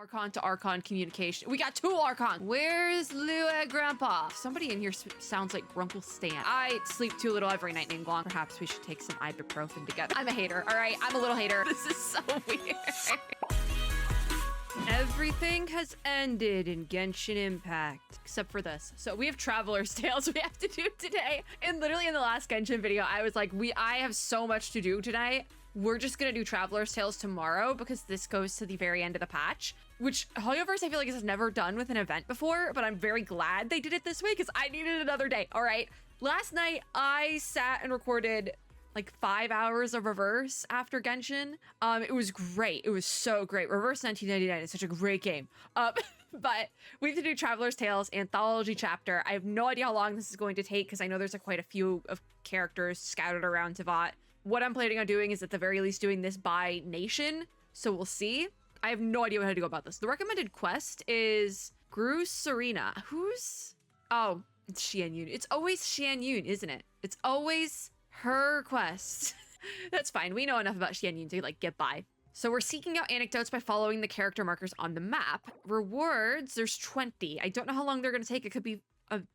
Archon to Archon communication. We got 2 Archons. Where's Lua Grandpa? Somebody in here sounds like Grunkle Stan. I sleep too little every night, Ninglong. Perhaps we should take some ibuprofen together. I'm a hater, all right? I'm a little hater. This is so weird. Everything has ended in Genshin Impact, except for this. So we have Traveler's Tales we have to do today. And literally in the last Genshin video, I was like, I have so much to do today. We're just gonna do Traveler's Tales tomorrow because this goes to the very end of the patch, which HoYoverse I feel like has never done with an event before, but I'm very glad they did it this way because I needed another day, all right? Last night, I sat and recorded like 5 hours of Reverse after Genshin. It was great. It was so great. Reverse 1999 is such a great game. But we have to do Traveler's Tales Anthology Chapter. I have no idea how long this is going to take because I know there's quite a few of characters scattered around Teyvat. What I'm planning on doing is at the very least doing this by nation. So we'll see. I have no idea how to go about this. The recommended quest is Gru Serena. Who's... Oh, it's Xian Yun. It's always Xian Yun, isn't it? It's always her quest. That's fine. We know enough about Xian Yun to like get by. So we're seeking out anecdotes by following the character markers on the map. Rewards, there's 20. I don't know how long they're going to take. It could be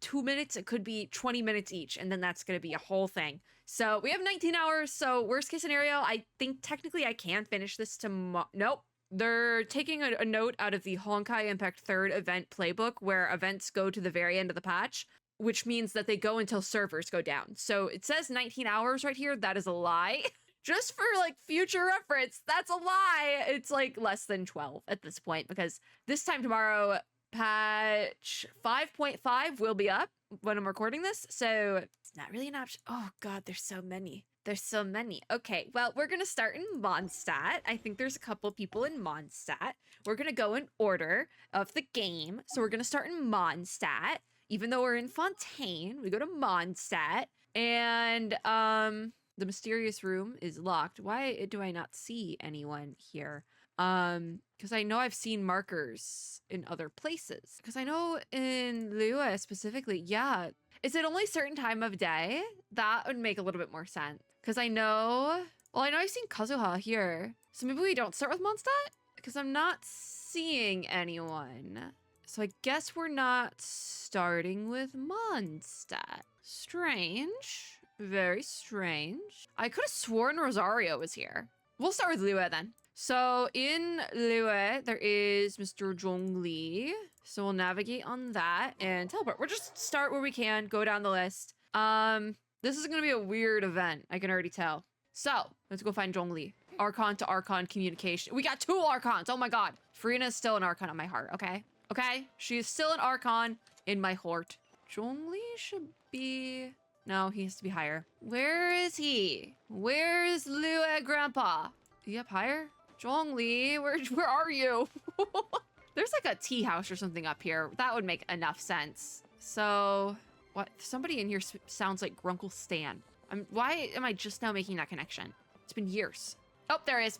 2 minutes. It could be 20 minutes each. And then that's going to be a whole thing. So we have 19 hours. So worst case scenario, I think technically I can finish this tomorrow. Nope. They're taking a note out of the Honkai Impact 3rd event playbook where events go to the very end of the patch, which means that they go until servers go down. So it says 19 hours right here. That is a lie. Just for like future reference, that's a lie. It's like less than 12 at this point because this time tomorrow, patch 5.5 will be up when I'm recording this. So it's not really an option. Oh God, there's so many. There's so many. Okay, well, we're going to start in Mondstadt. I think there's a couple people in Mondstadt. We're going to go in order of the game. So we're going to start in Mondstadt. Even though we're in Fontaine, we go to Mondstadt. And the mysterious room is locked. Why do I not see anyone here? Because I know I've seen markers in other places. Because I know in Lua specifically, yeah. Is it only certain time of day? That would make a little bit more sense. Because I know... Well, I know I've seen Kazuha here. So maybe we don't start with Mondstadt? Because I'm not seeing anyone. So I guess we're not starting with Mondstadt. Strange. Very strange. I could have sworn Rosario was here. We'll start with Lua then. So in Lua, there is Mr. Zhongli. So we'll navigate on that and teleport. We'll just start where we can, go down the list. This is going to be a weird event. I can already tell. So let's go find Zhongli. Archon to Archon communication. We got 2 Archons. Oh my God. Farina is still an Archon in my heart. Okay. Okay. She is still an Archon in my heart. Zhongli should be... No, he has to be higher. Where is he? Where is Lua Grandpa? Yep, higher. Zhongli, where are you? There's like a tea house or something up here. That would make enough sense. So, what? Somebody in here sounds like Grunkle Stan. Why am I just now making that connection? It's been years. Oh, there it is.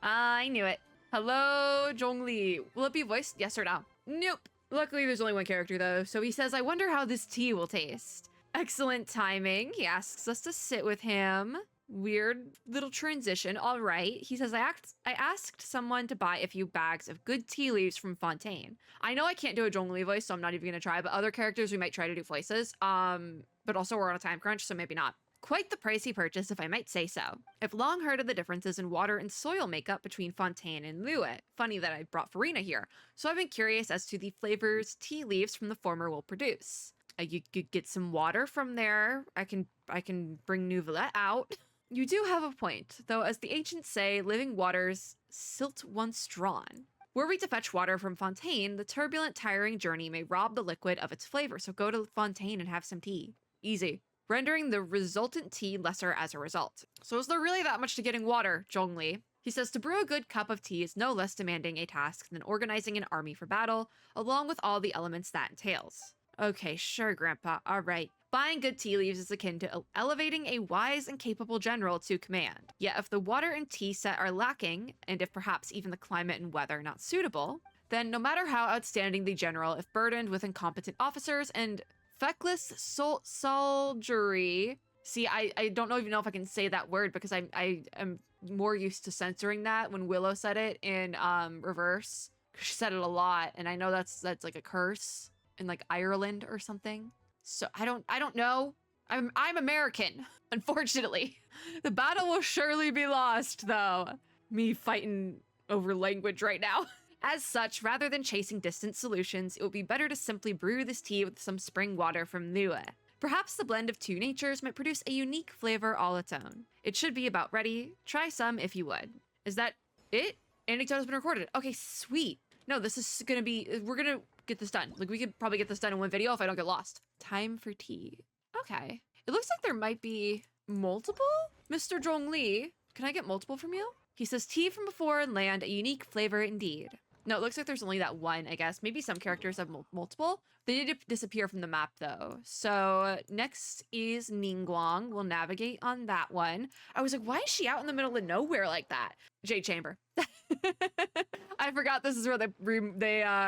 I knew it. Hello, Zhongli. Will it be voiced? Yes or no? Nope. Luckily, there's only one character though. So he says, I wonder how this tea will taste. Excellent timing. He asks us to sit with him. Weird little transition. All right. He says, I asked someone to buy a few bags of good tea leaves from Fontaine. I know I can't do a Zhongli voice, so I'm not even going to try, but other characters we might try to do voices. But also we're on a time crunch, so maybe not. Quite the pricey purchase, if I might say so. I've long heard of the differences in water and soil makeup between Fontaine and Lua. Funny that I brought Farina here. So I've been curious as to the flavors tea leaves from the former will produce. You could get some water from there. I can bring Nouvellette out. You do have a point, though as the ancients say, living waters silt once drawn. Were we to fetch water from Fontaine, the turbulent, tiring journey may rob the liquid of its flavor, so go to Fontaine and have some tea. Easy. Rendering the resultant tea lesser as a result. So is there really that much to getting water, Zhongli? He says to brew a good cup of tea is no less demanding a task than organizing an army for battle, along with all the elements that entails. Okay, sure, Grandpa. All right. Buying good tea leaves is akin to elevating a wise and capable general to command. Yet if the water and tea set are lacking, and if perhaps even the climate and weather not suitable, then no matter how outstanding the general, if burdened with incompetent officers and feckless soldiery... See, I don't even know if I can say that word because I am more used to censoring that when Willow said it in reverse. She said it a lot, and I know that's like a curse in like Ireland or something. So I don't know. I'm American, unfortunately. The battle will surely be lost, though. Me fighting over language right now. As such, rather than chasing distant solutions, it would be better to simply brew this tea with some spring water from Lue. Perhaps the blend of two natures might produce a unique flavor all its own. It should be about ready. Try some if you would. Is that it? Anecdote has been recorded. Okay, sweet. No, this is gonna be, we're gonna get this done. Like, we could probably get this done in one video if I don't get lost. Time for tea. Okay. It looks like there might be multiple? Mr. Zhongli, can I get multiple from you? He says tea from before and land, a unique flavor indeed. No, it looks like there's only that one, I guess. Maybe some characters have multiple. They need to disappear from the map, though. So next is Ningguang. We'll navigate on that one. I was like, why is she out in the middle of nowhere like that? Jade Chamber. I forgot this is where they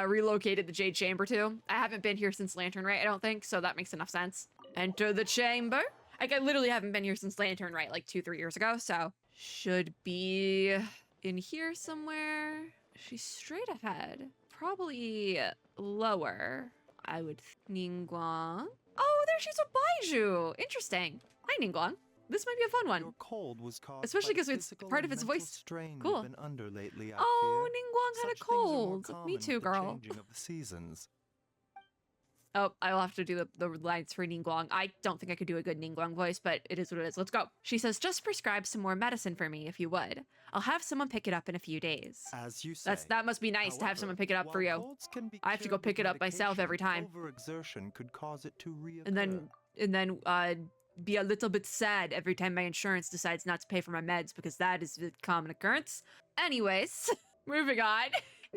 relocated the Jade Chamber to. I haven't been here since Lantern Rite, I don't think, so that makes enough sense. Enter the chamber. Like, I literally haven't been here since Lantern Rite, like 2-3 years ago, so should be in here somewhere. She's straight ahead. Probably lower, I would Ningguang. Oh, there she's a Baiju. Interesting. Hi, Ningguang. This might be a fun one. Your cold was caused especially because it's part of its voice. Cool. Lately, oh, Ningguang had a cold. Me too, girl. Changing of the seasons. Oh, I'll have to do the lines for Ningguang. I don't think I could do a good Ningguang voice, but it is what it is. Let's go. She says, just prescribe some more medicine for me, if you would. I'll have someone pick it up in a few days. As you say. That must be nice to have someone pick it up for you. I have to go pick it up myself every time. Overexertion could cause it to reoccur. And then be a little bit sad every time my insurance decides not to pay for my meds, because that is a common occurrence. Anyways, moving on.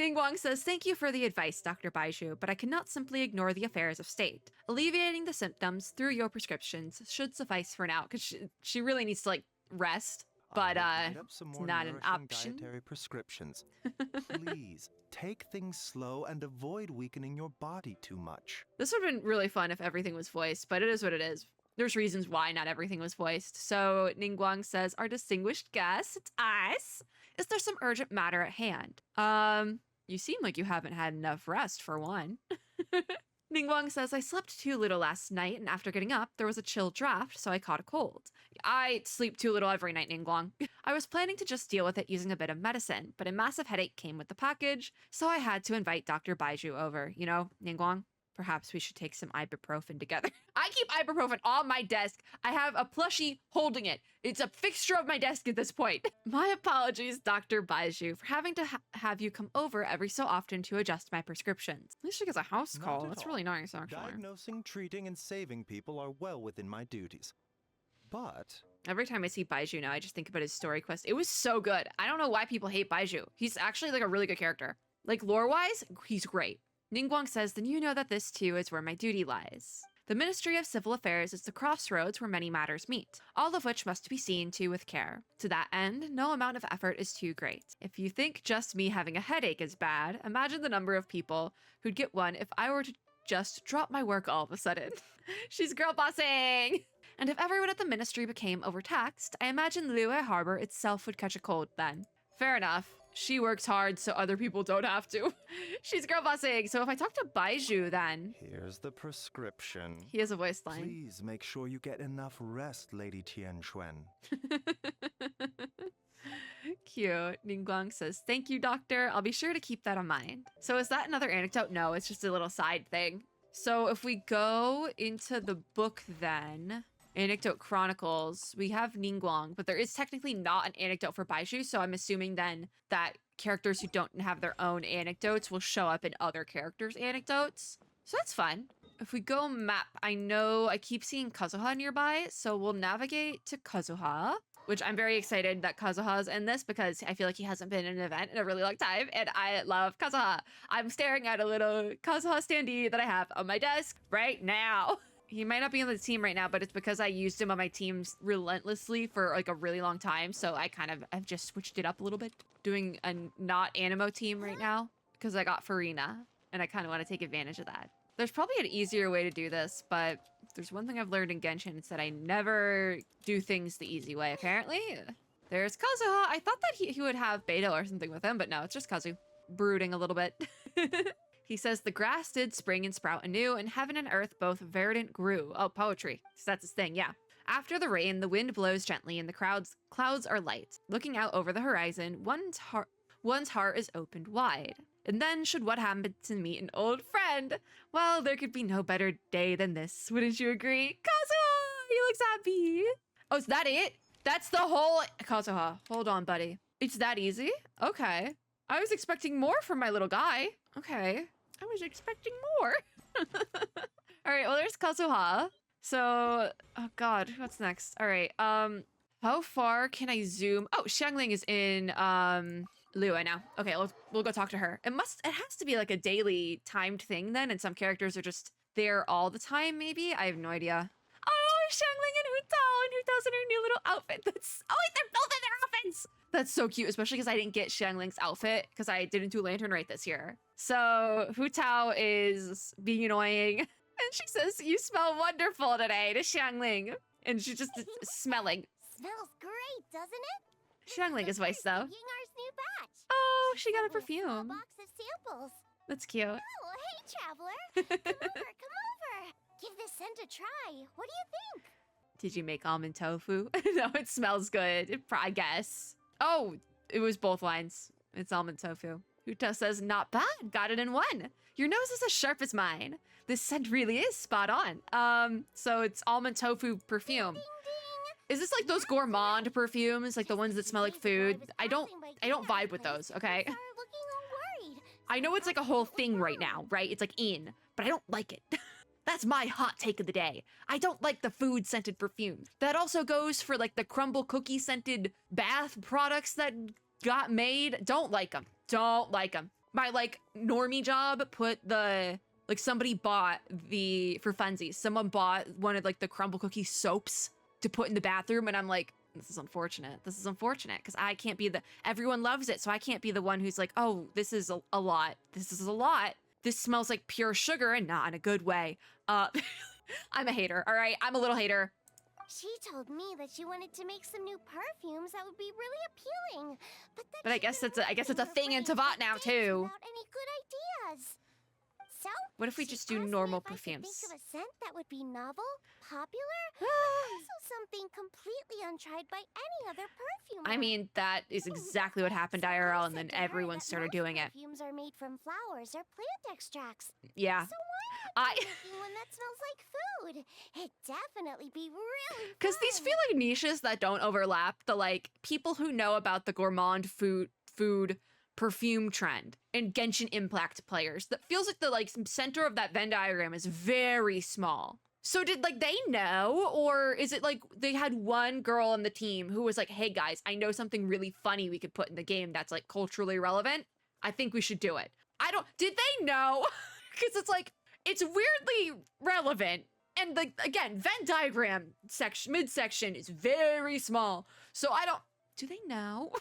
Ningguang says, thank you for the advice, Dr. Baiju, but I cannot simply ignore the affairs of state. Alleviating the symptoms through your prescriptions should suffice for now, because she really needs to, like, rest, but it's not an option. Dietary prescriptions. Please, take things slow and avoid weakening your body too much. This would have been really fun if everything was voiced, but it is what it is. There's reasons why not everything was voiced. So Ningguang says, our distinguished guest, it's us. Is there some urgent matter at hand? You seem like you haven't had enough rest, for one. Ningguang says, I slept too little last night, and after getting up, there was a chill draft, so I caught a cold. I sleep too little every night, Ningguang. I was planning to just deal with it using a bit of medicine, but a massive headache came with the package, so I had to invite Dr. Baiju over. You know, Ningguang? Perhaps we should take some ibuprofen together. I keep ibuprofen on my desk. I have a plushie holding it. It's a fixture of my desk at this point. My apologies, Dr. Baiju, for having to have you come over every so often to adjust my prescriptions. At least she gets a house call. That's really nice, actually. Diagnosing, treating, and saving people are well within my duties. But every time I see Baiju now, I just think about his story quest. It was so good. I don't know why people hate Baiju. He's actually like a really good character. Like lore-wise, he's great. Ningguang says, then you know that this too is where my duty lies. The Ministry of Civil Affairs is the crossroads where many matters meet, all of which must be seen to with care. To that end, no amount of effort is too great. If you think just me having a headache is bad, imagine the number of people who'd get one if I were to just drop my work all of a sudden. She's girl bossing! And if everyone at the ministry became overtaxed, I imagine Lue Harbor itself would catch a cold then. Fair enough. She works hard so other people don't have to. She's girl bossing. So if I talk to Baiju then... here's the prescription. He has a voice line. Please make sure you get enough rest, Lady Tianxuan. Cute. Ningguang says, thank you, doctor. I'll be sure to keep that in mind. So is that another anecdote? No, it's just a little side thing. So if we go into the book then... Anecdote Chronicles, we have Ningguang, but there is technically not an anecdote for Baiju, so I'm assuming then that characters who don't have their own anecdotes will show up in other characters' anecdotes. So that's fun. If we go map, I know I keep seeing Kazuha nearby, so we'll navigate to Kazuha, which I'm very excited that Kazuha's in this because I feel like he hasn't been in an event in a really long time, and I love Kazuha. I'm staring at a little Kazuha standee that I have on my desk right now. He might not be on the team right now, but it's because I used him on my teams relentlessly for like a really long time. So I kind of have just switched it up a little bit. Doing a not Animo team right now because I got Farina and I kind of want to take advantage of that. There's probably an easier way to do this, but there's one thing I've learned in Genshin. It's that I never do things the easy way, apparently. There's Kazuha. I thought that he would have Beto or something with him, but no, it's just Kazu. Brooding a little bit. He says, the grass did spring and sprout anew, and heaven and earth both verdant grew. Oh, poetry. So that's his thing, yeah. After the rain, the wind blows gently, and the clouds are light. Looking out over the horizon, one's heart is opened wide. And then, should what happen to meet an old friend, well, there could be no better day than this. Wouldn't you agree? Kazuha! He looks happy. Oh, is that it? That's the whole... Kazuha, hold on, buddy. It's that easy? Okay. I was expecting more from my little guy. Okay. I was expecting more. All right, well, there's Kazuha. So, oh god, what's next? All right, how far can I zoom? Oh, Xiangling is in, Lua now. Okay, we'll go talk to her. It has to be like a daily timed thing then, and some characters are just there all the time, maybe? I have no idea. Oh, Xiangling and Hutao's in her new little outfit. Oh, wait, they're both in their outfits! That's so cute, especially because I didn't get Xiangling's outfit because I didn't do Lantern Rite this year. So Hutao is being annoying, and she says, "You smell wonderful today" to Xiangling, and she's just smelling. Smells great, doesn't it? Xiangling is voice though. Yingar's new batch. Oh, she got a Sent me perfume. small box of samples. That's cute. Oh, hey, traveler. Come over. Give this scent a try. What do you think? Did you make almond tofu? No, it smells good. I guess. Oh, it was both lines. It's almond tofu. Hutao says, not bad. Got it in one. Your nose is as sharp as mine. This scent really is spot on. So it's almond tofu perfume. Ding, ding. Is this like those gourmand perfumes, like the ones that smell like food? I don't vibe with those, okay? I know it's like a whole thing right now, right? It's like in, but I don't like it. That's my hot take of the day. I don't like the food scented perfumes. That also goes for like the crumble cookie scented bath products that got made. Don't like them. Don't like them. My like normie job put the, like somebody bought for funsies, someone bought one of like the crumble cookie soaps to put in the bathroom, and I'm like, this is unfortunate. This is unfortunate because I can't be everyone loves it, so I can't be the one who's like, oh, this is a lot. This is a lot. This smells like pure sugar and not in a good way. I'm a hater, all right? I'm a little hater. She told me that she wanted to make some new perfumes that would be really appealing. But I guess it's a thing in Tavat now too. Without any good ideas. So, what if we she just do asked me normal if I could perfumes? Think of a scent that would be novel, popular, also something completely untried by any other perfumer. I mean, that is exactly what happened to So I IRL, and then said to her everyone that started most doing it. Perfumes are made from flowers or plant extracts. Yeah. So why not be making one that smells like food? It'd definitely be really Because these fun. feel like niches that don't overlap. The like people who know about the gourmand food perfume trend and Genshin Impact players. That feels like the like center of that Venn diagram is very small. So did like they know, or is it like they had one girl on the team who was like, hey guys, I know something really funny we could put in the game that's like culturally relevant. I think we should do it. Did they know? Because it's like, it's weirdly relevant. And like, again, Venn diagram midsection is very small. So do they know?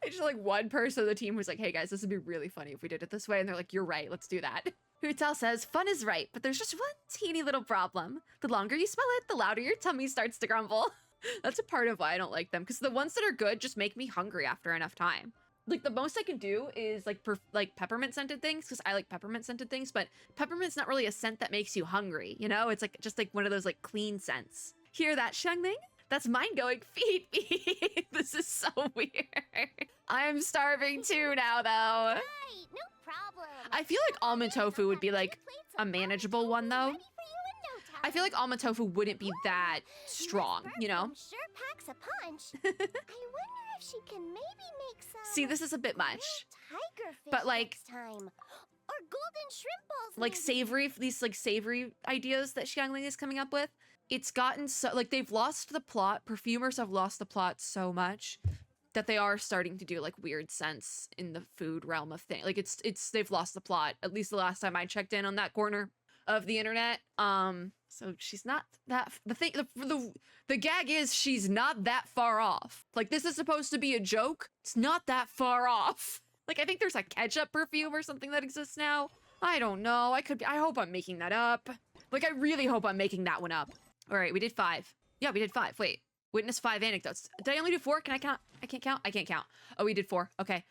It's just like one person of the team was like, hey guys, this would be really funny if we did it this way. And they're like, you're right, let's do that. Hutao says, fun is right, but there's just one teeny little problem. The longer you smell it, the louder your tummy starts to grumble. That's a part of why I don't like them, because the ones that are good just make me hungry after enough time. Like the most I can do is like peppermint scented things, because I like peppermint scented things, but peppermint's not really a scent that makes you hungry, you know? It's like just like one of those like clean scents. Hear that, Xiangling? That's mine going, feed me. This is so weird. I'm starving too now, though. Right, no problem. I feel like almond tofu would be like a manageable one, though. Ready for you in no time. I feel like almond tofu wouldn't be that strong, you know? This perfume sure packs a punch. I wonder if she can maybe make some. See, this is a bit much. Tigerfish But, like- next time. Or golden shrimp balls. Like maybe. savory, these like savory ideas that Xiangling is coming up with. It's gotten so, like they've lost the plot. Perfumers have lost the plot so much that they are starting to do like weird scents in the food realm of things. Like they've lost the plot. At least the last time I checked in on that corner of the internet. So she's not that, the gag is she's not that far off. Like this is supposed to be a joke. It's not that far off. Like I think there's a ketchup perfume or something that exists now. I don't know. I hope I'm making that up. Like I really hope I'm making that one up. All right, we did 5. Yeah, we did 5. Wait, Witness 5 anecdotes. Did I only do 4? Can I count? I can't count? I can't count. Oh, we did 4. Okay.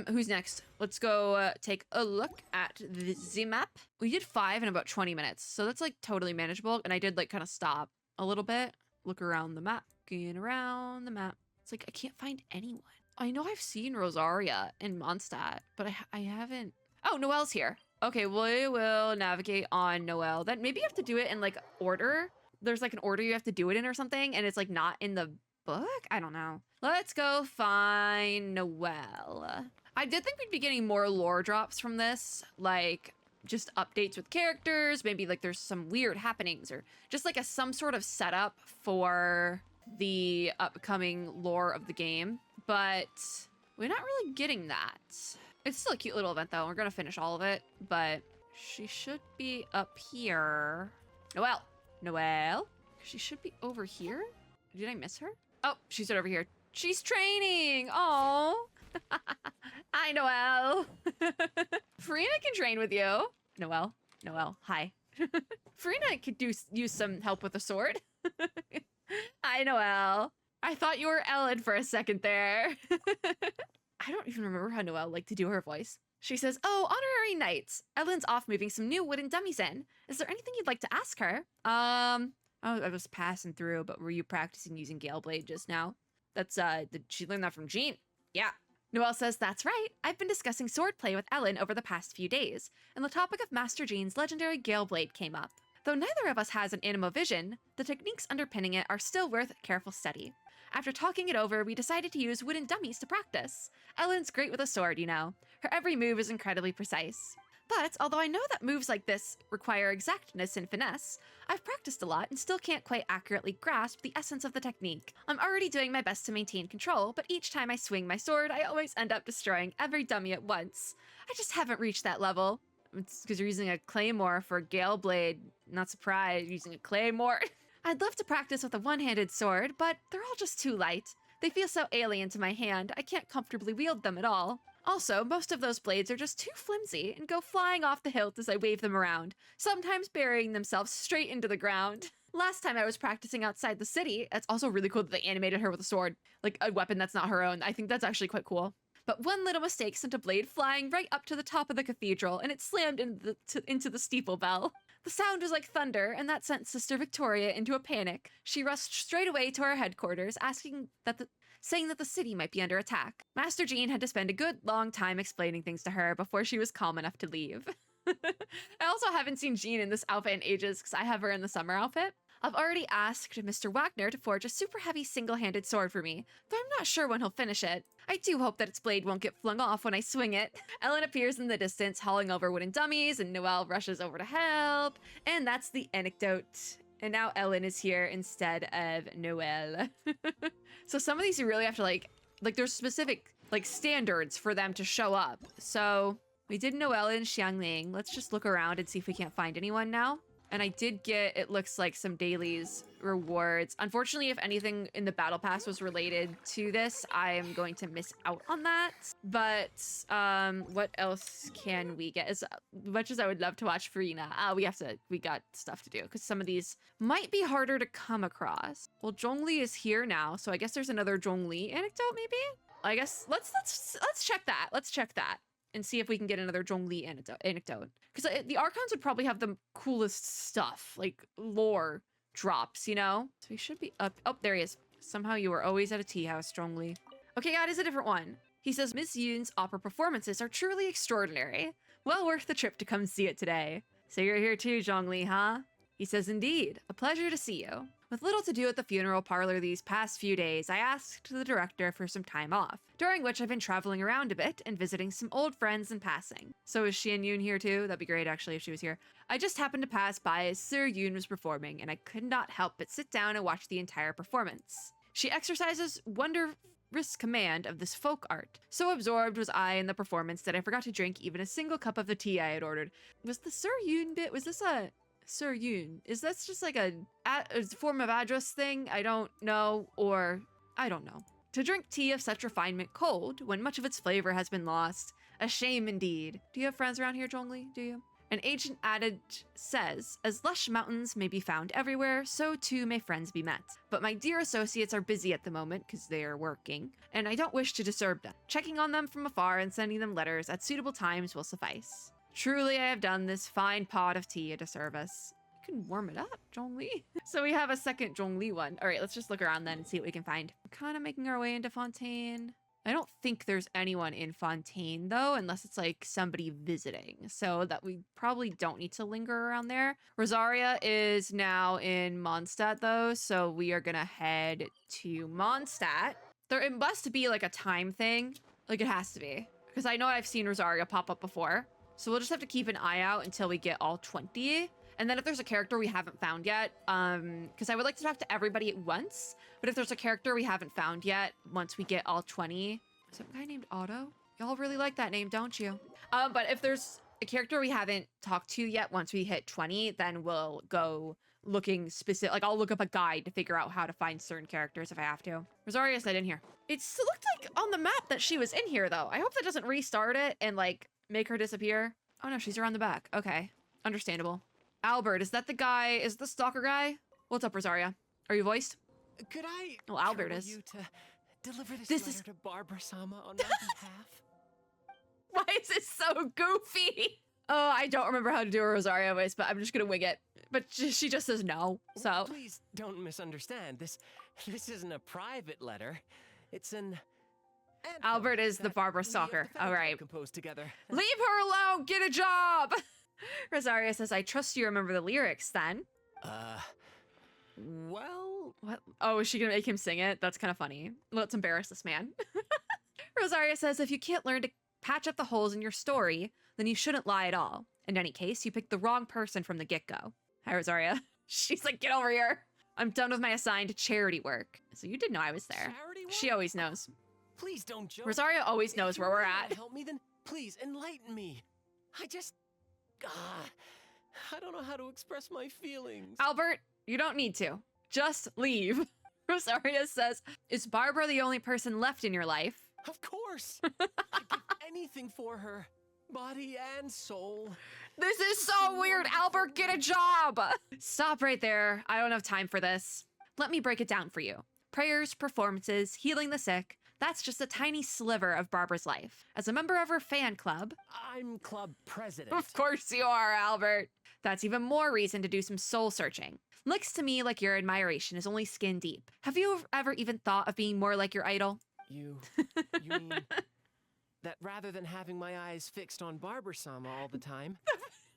Who's next? Let's go take a look at the map. We did 5 in about 20 minutes. So that's like totally manageable. And I did like kind of stop a little bit, look around the map, going around the map. It's like, I can't find anyone. I know I've seen Rosaria in Mondstadt, but I haven't. Oh, Noelle's here. Okay, we will navigate on Noelle. Then maybe you have to do it in like order. There's like an order you have to do it in or something, and it's like not in the book? I don't know. Let's go find Noelle. I did think we'd be getting more lore drops from this, like just updates with characters, maybe like there's some weird happenings or just like some sort of setup for the upcoming lore of the game, but we're not really getting that. It's still a cute little event though. We're gonna finish all of it, but she should be up here. Noelle? She should be over here? Did I miss her? Oh, she's right over here. She's training! Oh. Hi, Noelle. Farina can train with you. Noelle, hi. Farina could use some help with a sword. Hi, Noelle. I thought you were Ellen for a second there. I don't even remember how Noelle liked to do her voice. She says, oh, honorary knights. Ellen's off moving some new wooden dummies in. Is there anything you'd like to ask her? I was passing through, but were you practicing using Galeblade just now? That's, did she learn that from Jean? Yeah. Noelle says, that's right. I've been discussing swordplay with Ellen over the past few days, and the topic of Master Jean's legendary Galeblade came up. Though neither of us has an animo vision, the techniques underpinning it are still worth careful study. After talking it over, we decided to use wooden dummies to practice. Ellen's great with a sword, you know. Her every move is incredibly precise. But although I know that moves like this require exactness and finesse, I've practiced a lot and still can't quite accurately grasp the essence of the technique. I'm already doing my best to maintain control, but each time I swing my sword, I always end up destroying every dummy at once. I just haven't reached that level. It's because you're using a claymore for Galeblade. Not surprised, using a claymore. I'd love to practice with a one-handed sword, but they're all just too light. They feel so alien to my hand, I can't comfortably wield them at all. Also, most of those blades are just too flimsy and go flying off the hilt as I wave them around, sometimes burying themselves straight into the ground. Last time I was practicing outside the city, it's also really cool that they animated her with a sword, like a weapon that's not her own. I think that's actually quite cool. But one little mistake sent a blade flying right up to the top of the cathedral, and it slammed into the steeple bell. The sound was like thunder, and that sent Sister Victoria into a panic. She rushed straight away to our headquarters, saying that the city might be under attack. Master Jean had to spend a good long time explaining things to her before she was calm enough to leave. I also haven't seen Jean in this outfit in ages because I have her in the summer outfit. I've already asked Mr. Wagner to forge a super heavy single-handed sword for me, though I'm not sure when he'll finish it. I do hope that its blade won't get flung off when I swing it. Ellen appears in the distance, hauling over wooden dummies, and Noelle rushes over to help. And that's the anecdote. And now Ellen is here instead of Noelle. So some of these you really have to like there's specific like standards for them to show up. So we did Noelle and Xiangling. Let's just look around and see if we can't find anyone now. And I did get, it looks like, some dailies rewards. Unfortunately, if anything in the battle pass was related to this, I am going to miss out on that. But what else can we get? As much as I would love to watch Farina, we got stuff to do because some of these might be harder to come across. Well, Zhongli is here now, so I guess there's another Zhongli anecdote, maybe? I guess let's check that. Let's check that and see if we can get another Zhongli anecdote. Because the Archons would probably have the coolest stuff, like lore drops, you know? So he should be up. Oh, there he is. Somehow you were always at a tea house, Zhongli. Okay, God, is a different one. He says, Miss Yoon's opera performances are truly extraordinary. Well worth the trip to come see it today. So you're here too, Zhongli, huh? He says, indeed. A pleasure to see you. With little to do at the funeral parlor these past few days, I asked the director for some time off, during which I've been traveling around a bit and visiting some old friends in passing. So is she and Yoon here too? That'd be great, actually, if she was here. I just happened to pass by as Sir Yoon was performing, and I could not help but sit down and watch the entire performance. She exercises wondrous command of this folk art. So absorbed was I in the performance that I forgot to drink even a single cup of the tea I had ordered. Was the Sir Yoon bit, was this a Sir Yoon? Is this just like a form of address thing? I don't know, or I don't know. To drink tea of such refinement cold, when much of its flavor has been lost. A shame indeed. Do you have friends around here, Zhongli? Do you? An ancient adage says, as lush mountains may be found everywhere, so too may friends be met. But my dear associates are busy at the moment because they are working, and I don't wish to disturb them. Checking on them from afar and sending them letters at suitable times will suffice. Truly I have done this fine pot of tea a disservice. You can warm it up, Zhongli. So we have a second Zhongli one. All right, let's just look around then and see what we can find. We're kind of making our way into Fontaine. I don't think there's anyone in Fontaine, though, unless it's like somebody visiting. So that we probably don't need to linger around there. Rosaria is now in Mondstadt, though, so we are going to head to Mondstadt. It must be like a time thing. Like it has to be. Because I know I've seen Rosaria pop up before. So we'll just have to keep an eye out until we get all 20. And then if there's a character we haven't found yet, because I would like to talk to everybody at once, but if there's a character we haven't found yet, once we get all 20, some guy named Otto? Y'all really like that name, don't you? But if there's a character we haven't talked to yet, once we hit 20, then we'll go looking specific, like I'll look up a guide to figure out how to find certain characters if I have to. Rosaria said in here. It looked like on the map that she was in here though. I hope that doesn't restart it and like make her disappear. Oh no, she's around the back. Okay, understandable. Albert, is that the guy? Is the stalker guy? What's up, Rosaria? Are you voiced? Could I Well, Albert trouble is. you to deliver this This letter is- to Barbara-sama on my behalf? Why is this so goofy? Oh, I don't remember how to do a Rosaria voice, but I'm just gonna wing it. But she just says no, so. Please don't misunderstand. This isn't a private letter. It's an anthem Albert is the that Barbara we of the stalker. fan All club right. composed together. Leave her alone! Get a job! Rosaria says, I trust you remember the lyrics then. Well, What? Oh, is she gonna make him sing it? That's kind of funny. Let's embarrass this man. Rosaria says, if you can't learn to patch up the holes in your story, then you shouldn't lie at all. In any case, you picked the wrong person from the get-go. Hi, Rosaria. She's like, get over here. I'm done with my assigned charity work. So you did know I was there. charity work? She always knows. Please don't joke. Rosaria always If knows you where we're really wanna at. help me, then please enlighten me. I don't know how to express my feelings. Albert, you don't need to. Just leave. Rosaria says, is Barbara the only person left in your life? Of course. I'd give anything for her, body and soul. This is so weird. Albert, get a job. Stop right there. I don't have time for this. Let me break it down for you. Prayers, performances, healing the sick. That's just a tiny sliver of Barbara's life. As a member of her fan club, I'm club president. of course you are, Albert. That's even more reason to do some soul searching. Looks to me like your admiration is only skin deep. Have you ever even thought of being more like your idol? You mean that rather than having my eyes fixed on Barbara-sama all the time,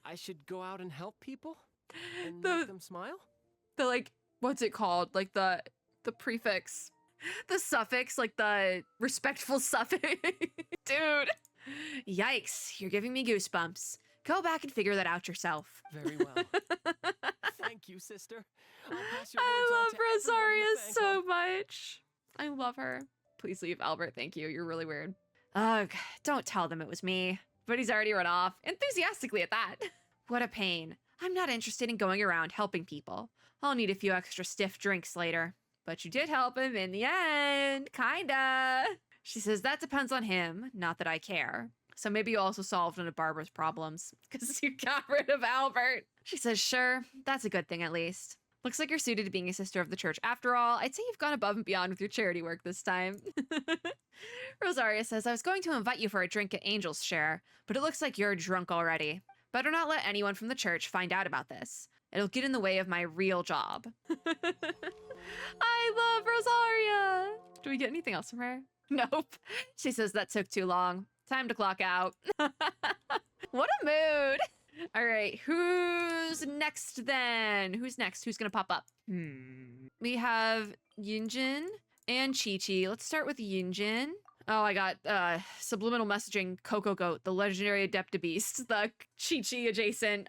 I should go out and help people and make them smile? The like, what's it called? Like the prefix, the suffix, like the respectful suffix. Dude, yikes, you're giving me goosebumps. Go back and figure that out yourself. Very well. Thank you, sister. I'll pass your I words on love to everyone in Rosaria the fan so club. much. I love her. Please leave, Albert. Thank you. You're really weird. Ugh, don't tell them it was me. But he's already run off, enthusiastically at that. What a pain. I'm not interested in going around helping people. I'll need a few extra stiff drinks later. But you did help him in the end, kinda. She says that depends on him, not that I care. So maybe you also solved one of Barbara's problems, because you got rid of Albert. She says, sure, that's a good thing at least. Looks like you're suited to being a sister of the church. After all, I'd say you've gone above and beyond with your charity work this time. Rosaria says, I was going to invite you for a drink at Angel's Share, but it looks like you're drunk already. Better not let anyone from the church find out about this. It'll get in the way of my real job. I love Rosaria. Do we get anything else from her? Nope. She says that took too long. Time to clock out. What a mood. All right, who's next then? Who's next? Who's gonna pop up? We have Yunjin and Chi-Chi. Let's start with Yunjin. Oh, I got subliminal messaging Coco Goat, the legendary Adeptabeast, the Chi-Chi adjacent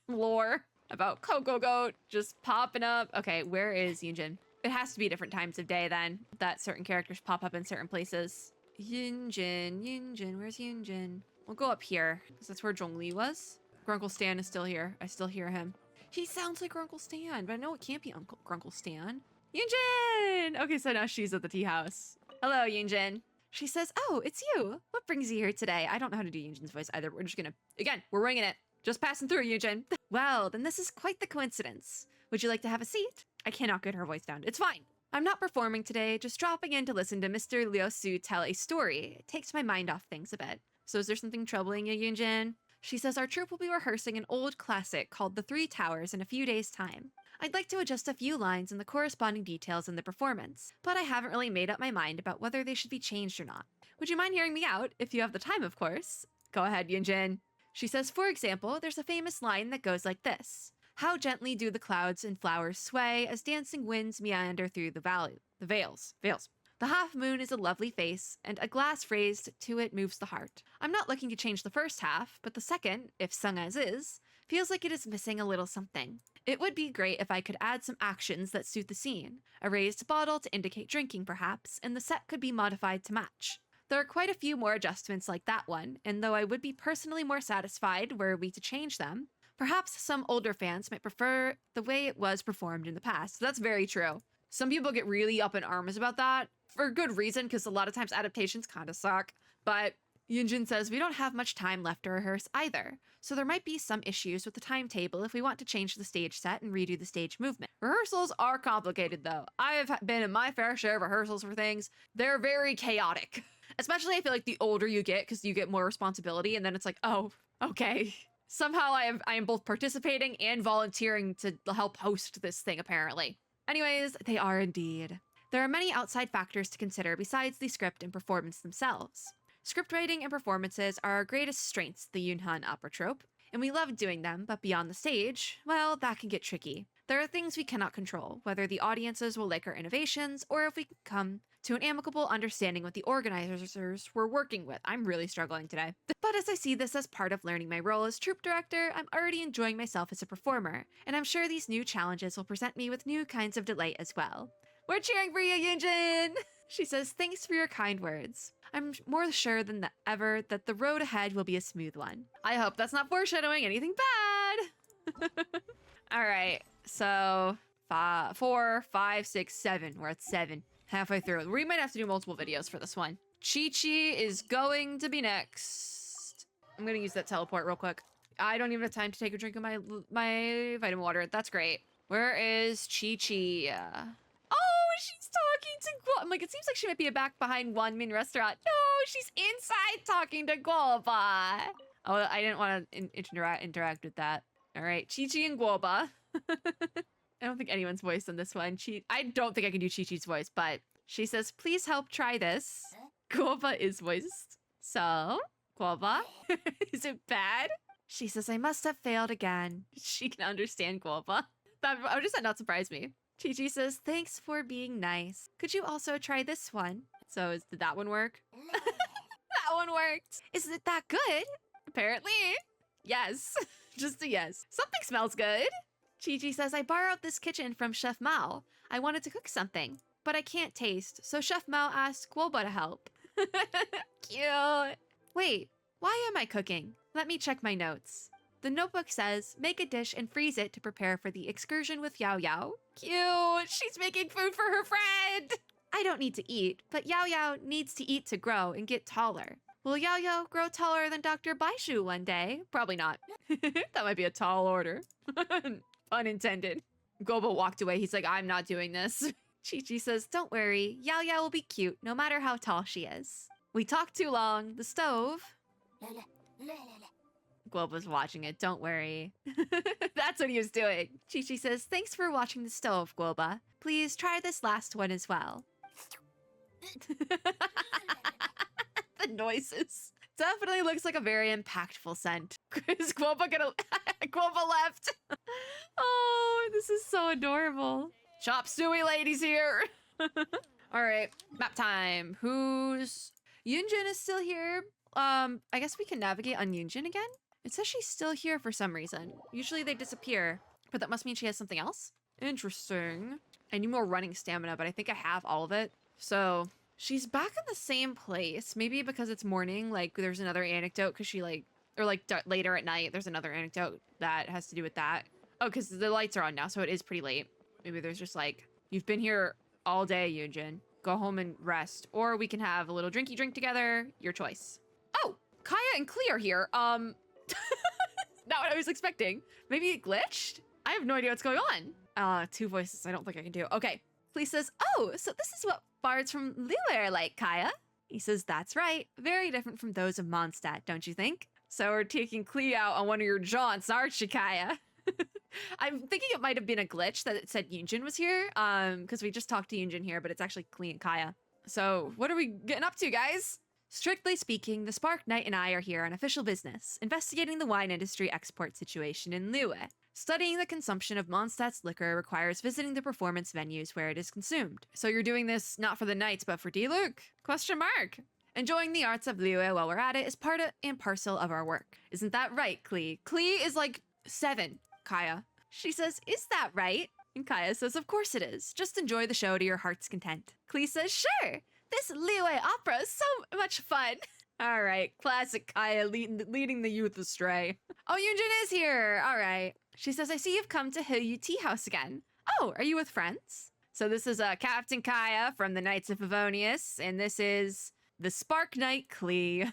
lore about Coco Goat just popping up. Okay, where is Yunjin? It has to be different times of day then, that certain characters pop up in certain places. Yunjin, where's Yunjin? We'll go up here, because that's where Zhongli was. Grunkle Stan is still here. I still hear him. He sounds like Grunkle Stan, but I know it can't be Uncle Grunkle Stan. Yunjin! Okay, so now she's at the tea house. Hello, Yunjin. She says, oh, it's you. What brings you here today? I don't know how to do Yunjin's voice either. We're just gonna, again, we're winging it. Just passing through, Yunjin. Well, then this is quite the coincidence. Would you like to have a seat? I cannot get her voice down. It's fine. I'm not performing today, just dropping in to listen to Mr. Liu Su tell a story. It takes my mind off things a bit. So is there something troubling you, Yunjin? She says our troupe will be rehearsing an old classic called The Three Towers in a few days' time. I'd like to adjust a few lines and the corresponding details in the performance, but I haven't really made up my mind about whether they should be changed or not. Would you mind hearing me out, if you have the time, of course? Go ahead, Yunjin. She says, for example, there's a famous line that goes like this. How gently do the clouds and flowers sway as dancing winds meander through the vales. The half moon is a lovely face, and a glass raised to it moves the heart. I'm not looking to change the first half, but the second, if sung as is, feels like it is missing a little something. It would be great if I could add some actions that suit the scene. A raised bottle to indicate drinking, perhaps, and the set could be modified to match. There are quite a few more adjustments like that one, and though I would be personally more satisfied were we to change them, perhaps some older fans might prefer the way it was performed in the past. That's very true. Some people get really up in arms about that, for good reason, because a lot of times adaptations kind of suck. But Yunjin says we don't have much time left to rehearse either, so there might be some issues with the timetable if we want to change the stage set and redo the stage movement. Rehearsals are complicated though. I have been in my fair share of rehearsals for things. They're very chaotic. Especially I feel like the older you get, because you get more responsibility, and then it's like, oh, okay. Somehow I am both participating and volunteering to help host this thing, apparently. Anyways, they are indeed. There are many outside factors to consider besides the script and performance themselves. Script writing and performances are our greatest strengths, the Yunhan opera trope, and we love doing them, but beyond the stage, well, that can get tricky. There are things we cannot control, whether the audiences will like our innovations, or if we can come to an amicable understanding with the organizers we're working with. I'm really struggling today. But as I see this as part of learning my role as troupe director, I'm already enjoying myself as a performer, and I'm sure these new challenges will present me with new kinds of delight as well. We're cheering for you, Yunjin! She says, thanks for your kind words. I'm more sure than ever that the road ahead will be a smooth one. I hope that's not foreshadowing anything bad! Alright, so 4, 5, 6, 7. We're at 7. Halfway through. We might have to do multiple videos for this one. Chi-Chi is going to be next. I'm gonna use that teleport real quick. I don't even have time to take a drink of my vitamin water. That's great. Where is Chi-Chi? Oh, she's talking to Guoba. I'm like, it seems like she might be back behind One Min restaurant. No, she's inside talking to Guoba. Oh, I didn't want to interact with that. All right, Chi-Chi and Guoba. I don't think anyone's voiced on this one. I don't think I can do Chi-Chi's voice, but she says, please help try this. Guoba is voiced. So, Guoba, is it bad? She says, I must have failed again. She can understand Guoba. That just not surprise me. Chi-Chi says, thanks for being nice. Could you also try this one? So did that one work? That one worked. Is it that good? Apparently. Yes. Just a yes. Something smells good. Chi-Chi says, I borrowed this kitchen from Chef Mao. I wanted to cook something, but I can't taste, so Chef Mao asked Guoba to help. Cute. Wait, why am I cooking? Let me check my notes. The notebook says, make a dish and freeze it to prepare for the excursion with Yao Yao. Cute. She's making food for her friend. I don't need to eat, but Yao Yao needs to eat to grow and get taller. Will Yao Yao grow taller than Dr. Baishu one day? Probably not. That might be a tall order. Pun intended. Guoba walked away. He's like, I'm not doing this. Chi-Chi says, don't worry. Yao Yao will be cute no matter how tall she is. We talked too long. The stove. Guoba's watching it. Don't worry. That's what he was doing. Chi-Chi says, thanks for watching the stove, Guoba. Please try this last one as well. The noises. Definitely looks like a very impactful scent. Is Guoba gonna... Guoba left. Oh, this is so adorable. Chop suey ladies here. All right, map time. Who's... Yunjin is still here. I guess we can navigate on Yunjin again. It says she's still here for some reason. Usually they disappear, but that must mean she has something else. Interesting. I need more running stamina, but I think I have all of it. So she's back in the same place. Maybe because it's morning, like there's another anecdote because she later at night, there's another anecdote that has to do with that. Oh, because the lights are on now, so it is pretty late. Maybe there's just like, you've been here all day, Yunjin. Go home and rest. Or we can have a little drinky drink together. Your choice. Oh, Kaya and Klee are here. Now not what I was expecting. Maybe it glitched? I have no idea what's going on. Two voices I don't think I can do. Okay. Klee says, oh, so this is what bards from Liyue are like, Kaya. He says, that's right. Very different from those of Mondstadt, don't you think? So we're taking Klee out on one of your jaunts, aren't you, Kaya? I'm thinking it might have been a glitch that it said Yunjin was here, because we just talked to Yunjin here, but it's actually Klee and Kaya. So what are we getting up to, guys? Strictly speaking, the Spark Knight and I are here on official business, investigating the wine industry export situation in Liyue. Studying the consumption of Mondstadt's liquor requires visiting the performance venues where it is consumed. So you're doing this not for the knights, but for D-Luke? Question mark. Enjoying the arts of Liyue while we're at it is part and parcel of our work. Isn't that right, Klee? Klee is like 7, Kaya. She says, is that right? And Kaya says, of course it is. Just enjoy the show to your heart's content. Klee says, sure. This Liyue opera is so much fun. All right, classic Kaya leading the youth astray. Oh, Yunjin is here. All right. She says, I see you've come to HoYo Tea House again. Oh, are you with friends? So this is Captain Kaya from the Knights of Favonius, and this is the Spark Knight Klee.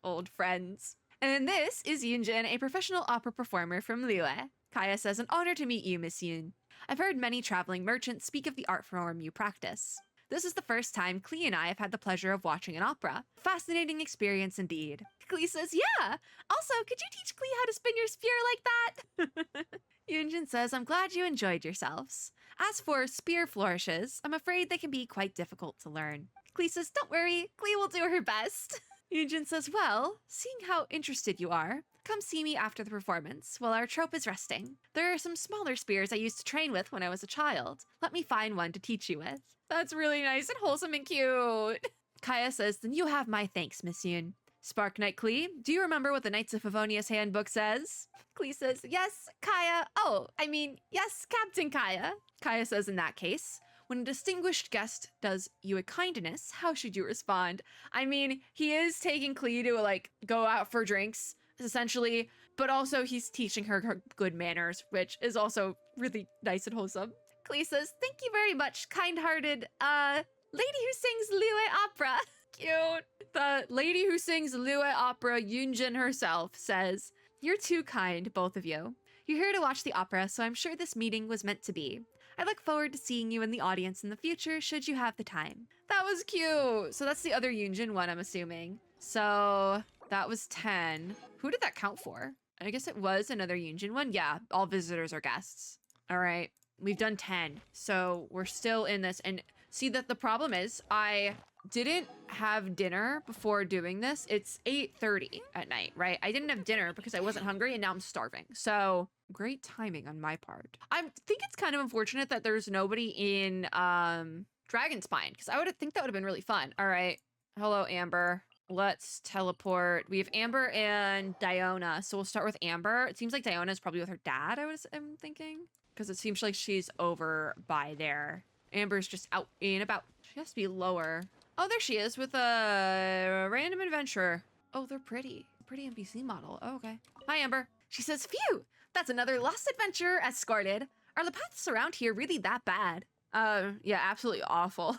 Old friends. And this is Yunjin, a professional opera performer from Liyue. Kaya says, an honor to meet you, Miss Yun. I've heard many traveling merchants speak of the art form you practice. This is the first time Klee and I have had the pleasure of watching an opera. Fascinating experience indeed. Klee says, yeah! Also, could you teach Klee how to spin your spear like that? Yunjin says, I'm glad you enjoyed yourselves. As for spear flourishes, I'm afraid they can be quite difficult to learn. Klee says, don't worry, Klee will do her best. Yunjin says, well, seeing how interested you are, come see me after the performance while our trope is resting. There are some smaller spears I used to train with when I was a child. Let me find one to teach you with. That's really nice and wholesome and cute. Kaya says, then you have my thanks, Miss Yun. Spark Knight Klee, do you remember what the Knights of Favonius handbook says? Klee says, yes, Kaya. Oh, I mean, yes, Captain Kaya. Kaya says, in that case, when a distinguished guest does you a kindness, how should you respond? I mean, he is taking Klee to, like, go out for drinks, essentially, but also he's teaching her good manners, which is also really nice and wholesome. Klee says, thank you very much, kind-hearted, lady who sings Liyue opera. Cute. The lady who sings Liyue opera, Yunjin herself, says, you're too kind, both of you. You're here to watch the opera, so I'm sure this meeting was meant to be. I look forward to seeing you in the audience in the future, should you have the time. That was cute. So that's the other Yunjin one, I'm assuming. So that was 10. Who did that count for? I guess it was another Yunjin one. Yeah, all visitors are guests. All right, we've done 10. So we're still in this. And see that the problem is I didn't have dinner before doing this. It's 8:30 at night, right? I didn't have dinner because I wasn't hungry and now I'm starving. So great timing on my part. I think it's kind of unfortunate that there's nobody in Dragonspine because I would think that would have been really fun. All right. Hello, Amber. Let's teleport. We have Amber and Diona. So we'll start with Amber. It seems like Diona is probably with her dad, I'm thinking. Because it seems like she's over by there. Amber's just out and about. She has to be lower. Oh, there she is with a random adventurer. Oh, they're pretty. Pretty NPC model. Oh, okay. Hi, Amber. She says, phew, that's another lost adventurer escorted. Are the paths around here really that bad? Yeah, absolutely awful.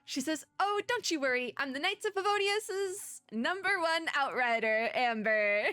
She says, oh, don't you worry. I'm the Knights of Favonius's #1 outrider, Amber.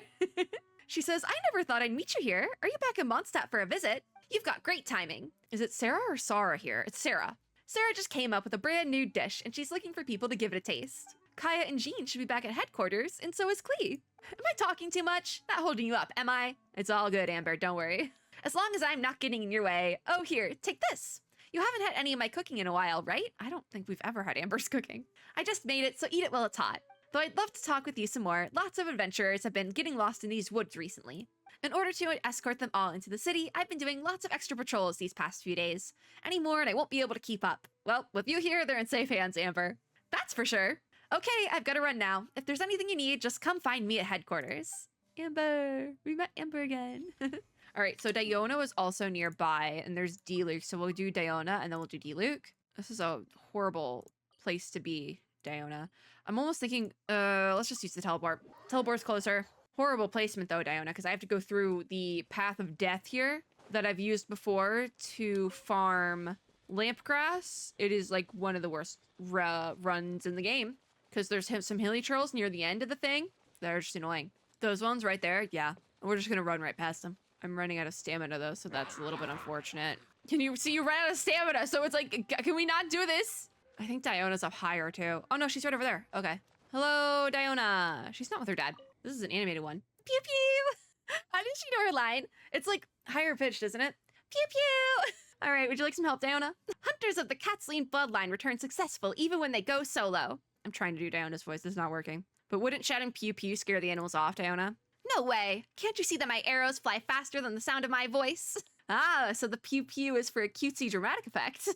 She says, I never thought I'd meet you here. Are you back in Mondstadt for a visit? You've got great timing. Is it Sarah or Sarah here? It's Sarah. Sarah just came up with a brand new dish, and she's looking for people to give it a taste. Kaya and Jean should be back at headquarters, and so is Klee. Am I talking too much? Not holding you up, am I? It's all good, Amber, don't worry. As long as I'm not getting in your way. Oh, here, take this. You haven't had any of my cooking in a while, right? I don't think we've ever had Amber's cooking. I just made it, so eat it while it's hot. Though I'd love to talk with you some more. Lots of adventurers have been getting lost in these woods recently. In order to escort them all into the city, I've been doing lots of extra patrols these past few days. Any more and I won't be able to keep up. Well, with you here, they're in safe hands, Amber. That's for sure. Okay, I've got to run now. If there's anything you need, just come find me at headquarters. Amber. We met Amber again. All right, so Diona is also nearby, and there's D-Luke, so we'll do Diona, and then we'll do D-Luke. This is a horrible place to be, Diona. I'm almost thinking, let's just use the teleport. Teleport's closer. Horrible placement, though, Diona, because I have to go through the path of death here that I've used before to farm Lampgrass. It is, like, one of the worst runs in the game, because there's some hilly trolls near the end of the thing that are just annoying. Those ones right there, yeah. We're just gonna run right past him. I'm running out of stamina though, so that's a little bit unfortunate. Can you see you ran out of stamina? So it's like, can we not do this? I think Diona's up higher too. Oh no, she's right over there. Okay. Hello, Diona. She's not with her dad. This is an animated one. Pew pew. How did she know her line? It's like higher pitched, isn't it? Pew pew. All right, would you like some help, Diona? Hunters of the Kathleen bloodline return successful even when they go solo. I'm trying to do Diona's voice. This is not working. But wouldn't shouting pew pew scare the animals off, Diona? No way. Can't you see that my arrows fly faster than the sound of my voice? Ah, so the pew pew is for a cutesy dramatic effect.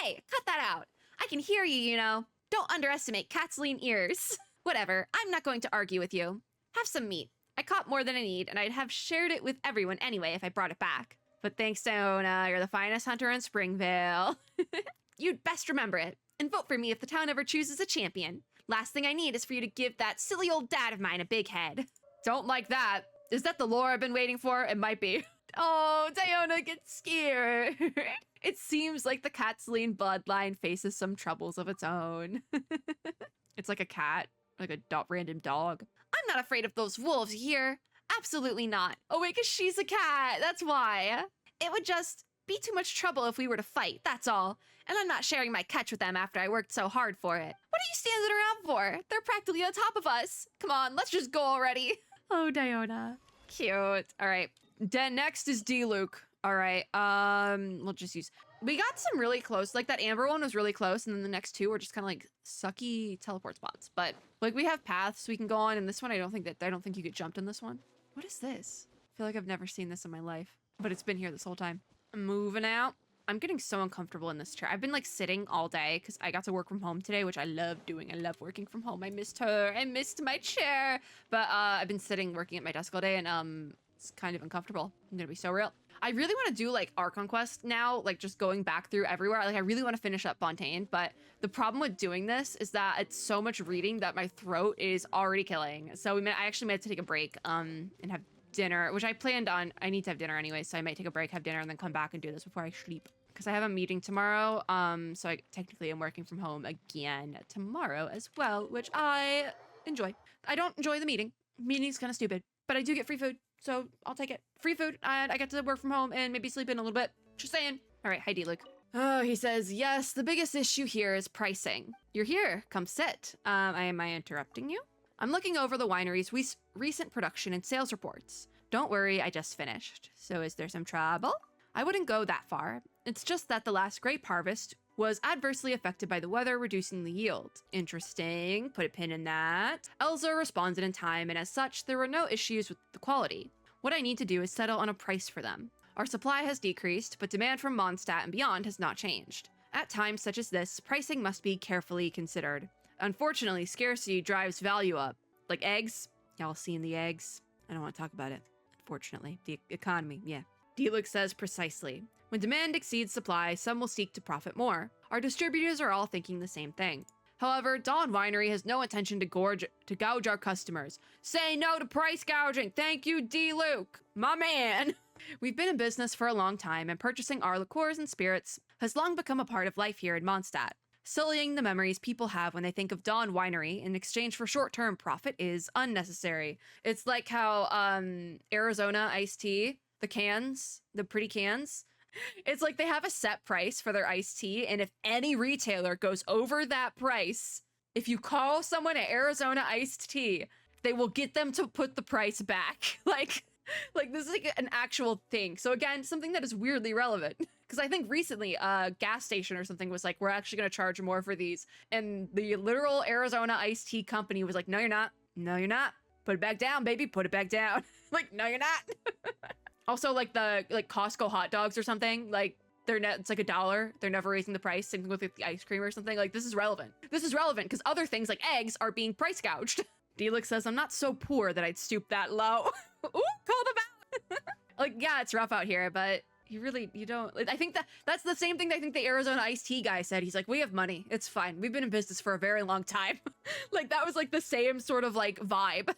Hey, cut that out. I can hear you, you know. Don't underestimate Kathleen ears. Whatever, I'm not going to argue with you. Have some meat. I caught more than I need, and I'd have shared it with everyone anyway if I brought it back. But thanks, Diona. You're the finest hunter in Springvale. You'd best remember it, and vote for me if the town ever chooses a champion. Last thing I need is for you to give that silly old dad of mine a big head. Don't like that. Is that the lore I've been waiting for? It might be. Oh, Diona gets scared. It seems like the Kathleen bloodline faces some troubles of its own. It's like a cat, like a random dog. I'm not afraid of those wolves here. Absolutely not. Oh wait, because she's a cat. That's why. It would just be too much trouble if we were to fight, that's all. And I'm not sharing my catch with them after I worked so hard for it. What are you standing around for? They're practically on top of us. Come on, let's just go already. Oh, Diona. Cute. All right. Then next is D-Luke. All right. We'll just use... We got some really close. Like, that Amber one was really close, and then the next two were just kind of like sucky teleport spots. But like, we have paths we can go on, and this one I don't think you get jumped in this one. What is this? I feel like I've never seen this in my life, but it's been here this whole time. I'm moving out. I'm getting so uncomfortable in this chair. I've been like sitting all day because I got to work from home today, which I love doing. I love working from home. I missed her. I missed my chair. But I've been sitting working at my desk all day, and it's kind of uncomfortable. I'm gonna be so real. I really want to do like Archon Quest now, like just going back through everywhere. Like I really want to finish up Fontaine, but the problem with doing this is that it's so much reading that my throat is already killing. So I actually might have to take a break and have dinner, which I planned on. I need to have dinner anyway, so I might take a break, have dinner, and then come back and do this before I sleep. Because I have a meeting tomorrow, so I technically am working from home again tomorrow as well, which I enjoy. I don't enjoy the meeting. Meeting's kind of stupid, but I do get free food, so I'll take it. Free food, and I get to work from home and maybe sleep in a little bit. Just saying. All right, hi, D-Luke. Oh, he says, yes, the biggest issue here is pricing. You're here. Come sit. Am I interrupting you? I'm looking over the winery's recent production and sales reports. Don't worry, I just finished. So is there some trouble? I wouldn't go that far. It's just that the last grape harvest was adversely affected by the weather, reducing the yield. Interesting. Put a pin in that. Elza responded in time, and as such, there were no issues with the quality. What I need to do is settle on a price for them. Our supply has decreased, but demand from Mondstadt and beyond has not changed. At times such as this, pricing must be carefully considered. Unfortunately, scarcity drives value up. Like eggs. Y'all seen the eggs? I don't want to talk about it. Unfortunately. The economy, yeah. D-Luke says precisely. When demand exceeds supply, some will seek to profit more. Our distributors are all thinking the same thing. However, Dawn Winery has no intention to gouge our customers. Say no to price gouging. Thank you, D-Luke. My man. We've been in business for a long time, and purchasing our liqueurs and spirits has long become a part of life here in Mondstadt. Sullying the memories people have when they think of Dawn Winery in exchange for short-term profit is unnecessary. It's like how Arizona iced tea, the cans, the pretty cans, it's like they have a set price for their iced tea, and if any retailer goes over that price, if you call someone at Arizona iced tea, they will get them to put the price back. Like this is like an actual thing. So again, something that is weirdly relevant. Because I think recently a gas station or something was like, we're actually going to charge more for these. And the literal Arizona iced tea company was like, no, you're not. No, you're not. Put it back down, baby. Put it back down. Like, no, you're not. Also, like the Costco hot dogs or something, like it's like $1. They're never raising the price. Same thing with like, the ice cream or something. Like this is relevant. This is relevant because other things like eggs are being price gouged. D-Luke says, I'm not so poor that I'd stoop that low. Ooh, called him out. Like, yeah, it's rough out here, but you don't. I think that's the same thing that I think the Arizona iced tea guy said. He's like, we have money. It's fine. We've been in business for a very long time. Like that was like the same sort of like vibe.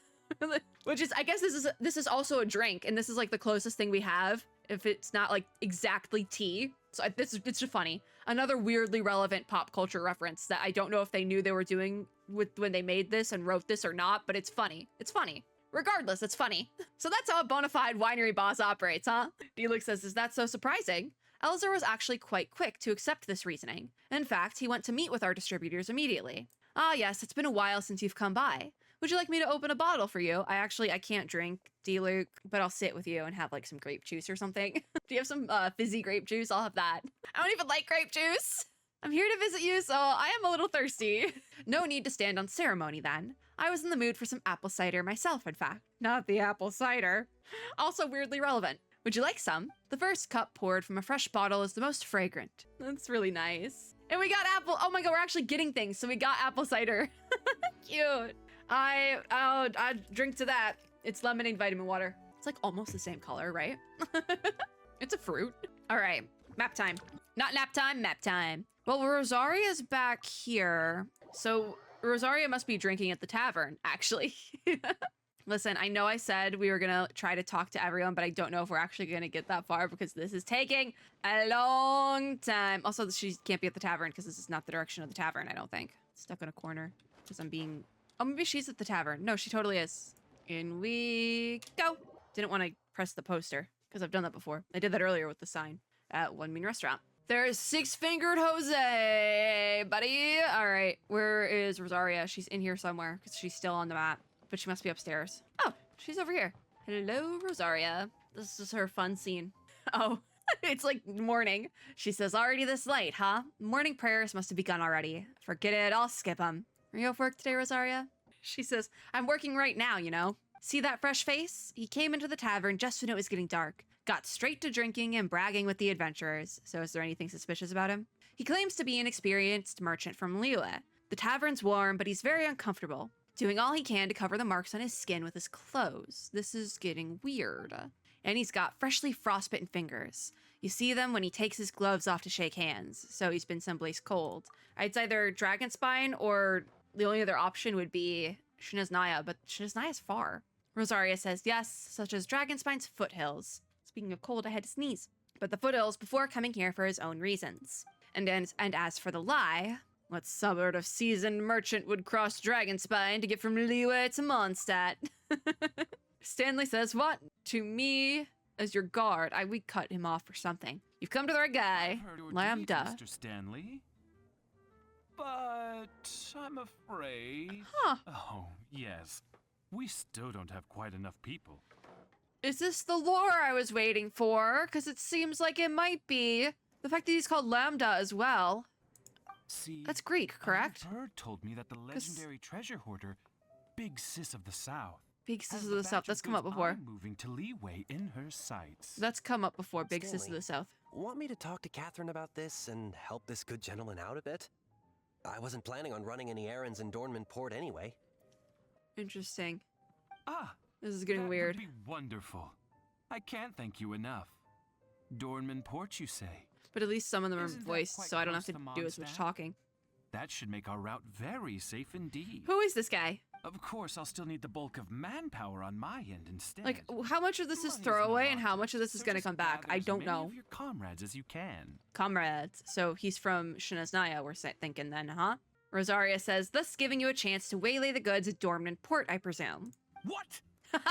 Which is, I guess this is also a drink, and this is like the closest thing we have if it's not like exactly tea. So it's just funny. Another weirdly relevant pop culture reference that I don't know if they knew they were doing with when they made this and wrote this or not, but it's funny. It's funny. Regardless, it's funny. So that's how a bona fide winery boss operates, huh? D-Luke says, is that so surprising? Elzer was actually quite quick to accept this reasoning. In fact, he went to meet with our distributors immediately. Ah, yes, it's been a while since you've come by. Would you like me to open a bottle for you? I can't drink, D-Luke, but I'll sit with you and have like some grape juice or something. Do you have some fizzy grape juice? I'll have that. I don't even like grape juice. I'm here to visit you, so I am a little thirsty. No need to stand on ceremony then. I was in the mood for some apple cider myself, in fact. Not the apple cider. Also weirdly relevant. Would you like some? The first cup poured from a fresh bottle is the most fragrant. That's really nice. And we got apple. Oh my god, we're actually getting things. So we got apple cider. Cute. I'll drink to that. It's lemonade vitamin water. It's like almost the same color, right? It's a fruit. All right, map time. Not nap time, map time. Well, Rosaria's back here. So Rosaria must be drinking at the tavern, actually. Listen, I know I said we were gonna try to talk to everyone, but I don't know if we're actually gonna get that far because this is taking a long time. Also, she can't be at the tavern because this is not the direction of the tavern, I don't think. Stuck in a corner because I'm being... Oh, maybe she's at the tavern. No, she totally is. In we go. Didn't want to press the poster because I've done that before. I did that earlier with the sign at One Mean Restaurant. There's Six-Fingered Jose, buddy. All right, where is Rosaria? She's in here somewhere because she's still on the map. But she must be upstairs. Oh, she's over here. Hello, Rosaria. This is her fun scene. Oh, it's like morning. She says, already this late, huh? Morning prayers must have begun already. Forget it, I'll skip them. Are you off work today, Rosaria? She says, I'm working right now, you know. See that fresh face? He came into the tavern just when it was getting dark. Got straight to drinking and bragging with the adventurers. So is there anything suspicious about him? He claims to be an experienced merchant from Liyue. The tavern's warm, but he's very uncomfortable. Doing all he can to cover the marks on his skin with his clothes. This is getting weird. And he's got freshly frostbitten fingers. You see them when he takes his gloves off to shake hands, so he's been someplace cold. It's either Dragonspine or the only other option would be Shinaznia, but Shinaznaya's far. Rosaria says yes, such as Dragonspine's foothills. Speaking of cold, I had to sneeze. But the foothills before coming here for his own reasons. And as for the lie... What sort of seasoned merchant would cross Dragonspine to get from Liyue to Mondstadt? Stanley says, what? To me, as your guard. We cut him off for something. You've come to the right guy. Lambda. Mr. Stanley. But I'm afraid... Huh. Oh, yes. We still don't have quite enough people. Is this the lore I was waiting for? Because it seems like it might be. The fact that he's called Lambda as well. See, that's Greek, correct? A bird told me that the legendary treasure hoarder, Big Sis of the South. Big Sis of the South. That's come up before. Moving to Liyue in her sights. That's come up before. Big Stanley, Sis of the South. Want me to talk to Catherine about this and help this good gentleman out a bit? I wasn't planning on running any errands in Dornman Port anyway. Interesting. Ah, this is getting weird. That would be wonderful. I can't thank you enough. Dornman Port, you say? But at least some of them are Isn't voiced, quite so I don't have close to to do as much Mondstadt? talking. That should make our route very safe indeed. Who is this guy? Of course, I'll still need the bulk of manpower on my end instead. Like, how much of this is Money's throwaway no and how much of this object, is so going to just come back? gather I as don't many know. of your comrades as you can. Comrades. So he's from Shinaznia, we're thinking then, huh? Rosaria says, thus giving you a chance to waylay the goods at Dormant Port, I presume. What? What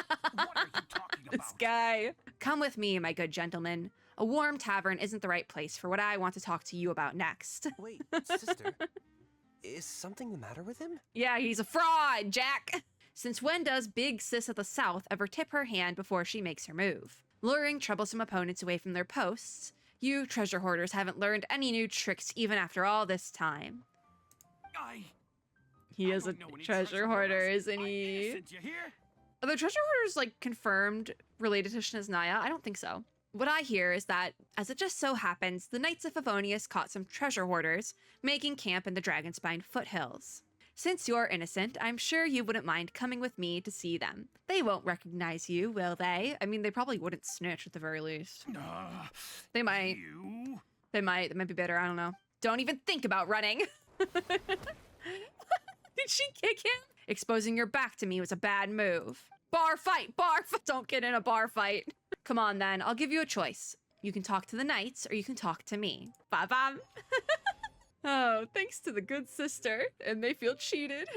are you talking about? This guy. Come with me, my good gentleman. A warm tavern isn't the right place for what I want to talk to you about next. Wait, sister, is something the matter with him? Yeah, he's a fraud, Jack. Since when does Big Sis of the South ever tip her hand before she makes her move? Luring troublesome opponents away from their posts? You treasure hoarders haven't learned any new tricks even after all this time. He is a don't know any treasure hoarder, hoarders. isn't I'm he? innocent, you hear? Are the treasure hoarders, like, confirmed related to Shinaznia? I don't think so. What I hear is that, as it just so happens, the Knights of Favonius caught some treasure hoarders making camp in the Dragonspine foothills. Since you're innocent, I'm sure you wouldn't mind coming with me to see them. They won't recognize you, will they? I mean, they probably wouldn't snitch at the very least. They might. You? They might be better, I don't know. Don't even think about running! Did she kick him? Exposing your back to me was a bad move. Bar fight! Don't get in a bar fight. Come on then, I'll give you a choice. You can talk to the knights or you can talk to me. Ba-bam! Oh, thanks to the good sister. And they feel cheated.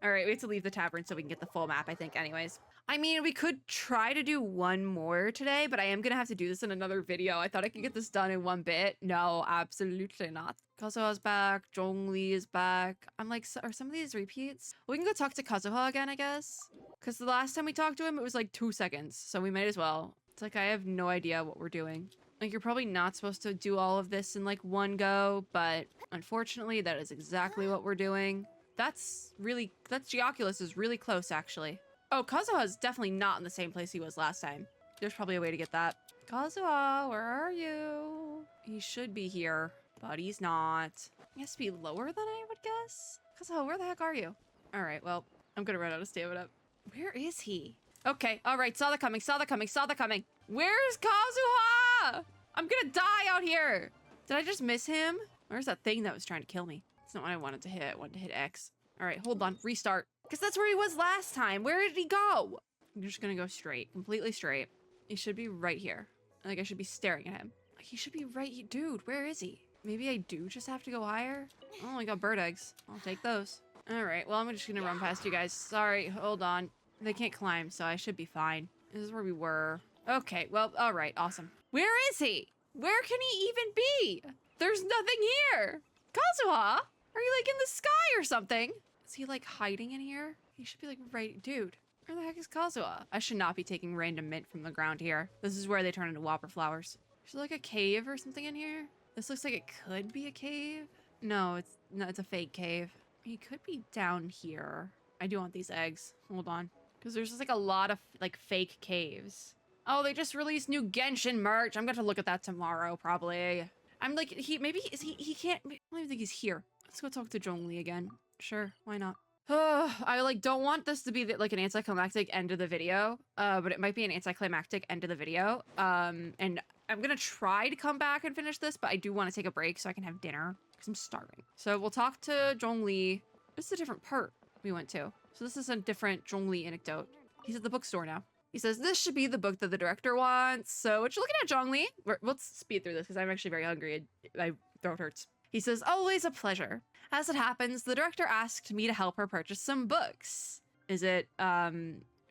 All right, we have to leave the tavern so we can get the full map, I think, anyways. I mean, we could try to do one more today, but I am gonna have to do this in another video. I thought I could get this done in one bit. No, absolutely not. Kazuha's back. Zhongli is back. I'm like, are some of these repeats? We can go talk to Kazuha again, I guess. Because the last time we talked to him, it was like 2 seconds. So we might as well. It's like, I have no idea what we're doing. Like, you're probably not supposed to do all of this in like one go, but unfortunately, that is exactly what we're doing. That's Geoculus is really close, actually. Oh, Kazuha is definitely not in the same place he was last time. There's probably a way to get that. Kazuha, where are you? He should be here, but he's not. He has to be lower than I would guess. Kazuha, where the heck are you? All right, well, I'm gonna run out of stamina. Where is he? Okay, all right, saw the coming, saw the coming, saw the coming. Where's Kazuha? I'm gonna die out here. Did I just miss him? Where's that thing that was trying to kill me? It's not what I wanted to hit. I wanted to hit X. All right, hold on, restart. Because that's where he was last time. Where did he go? I'm just gonna go straight, completely straight. He should be right here. Like, I should be staring at him. He should be right here. Dude, where is he? Maybe I do just have to go higher? Oh, I got bird eggs. I'll take those. All right, well, I'm just gonna run past you guys. Sorry, hold on. They can't climb, so I should be fine. This is where we were. Okay, well, all right, awesome. Where is he? Where can he even be? There's nothing here. Kazuha? Are you like in the sky or something? Is he like hiding in here? He should be like right, dude. Where the heck is Kazuha? I should not be taking random mint from the ground here. This is where they turn into whopper flowers. Is there like a cave or something in here? This looks like it could be a cave. No, it's a fake cave. He could be down here. I do want these eggs. Hold on. Because there's just like a lot of like fake caves. Oh, they just released new Genshin merch. I'm going to look at that tomorrow, probably. I'm like, he can't, I don't even think he's here. Let's go talk to Zhongli again. Sure, why not? I like don't want this to be like an anticlimactic end of the video, but it might be an anticlimactic end of the video. And I'm gonna try to come back and finish this, but I do want to take a break so I can have dinner because I'm starving. So we'll talk to Zhongli. This is a different part we went to. So this is a different Zhongli anecdote. He's at the bookstore now. He says, this should be the book that the director wants. So what you looking at, Zhongli? Let's speed through this because I'm actually very hungry and my throat hurts. He says, always a pleasure. As it happens, the director asked me to help her purchase some books. Is it,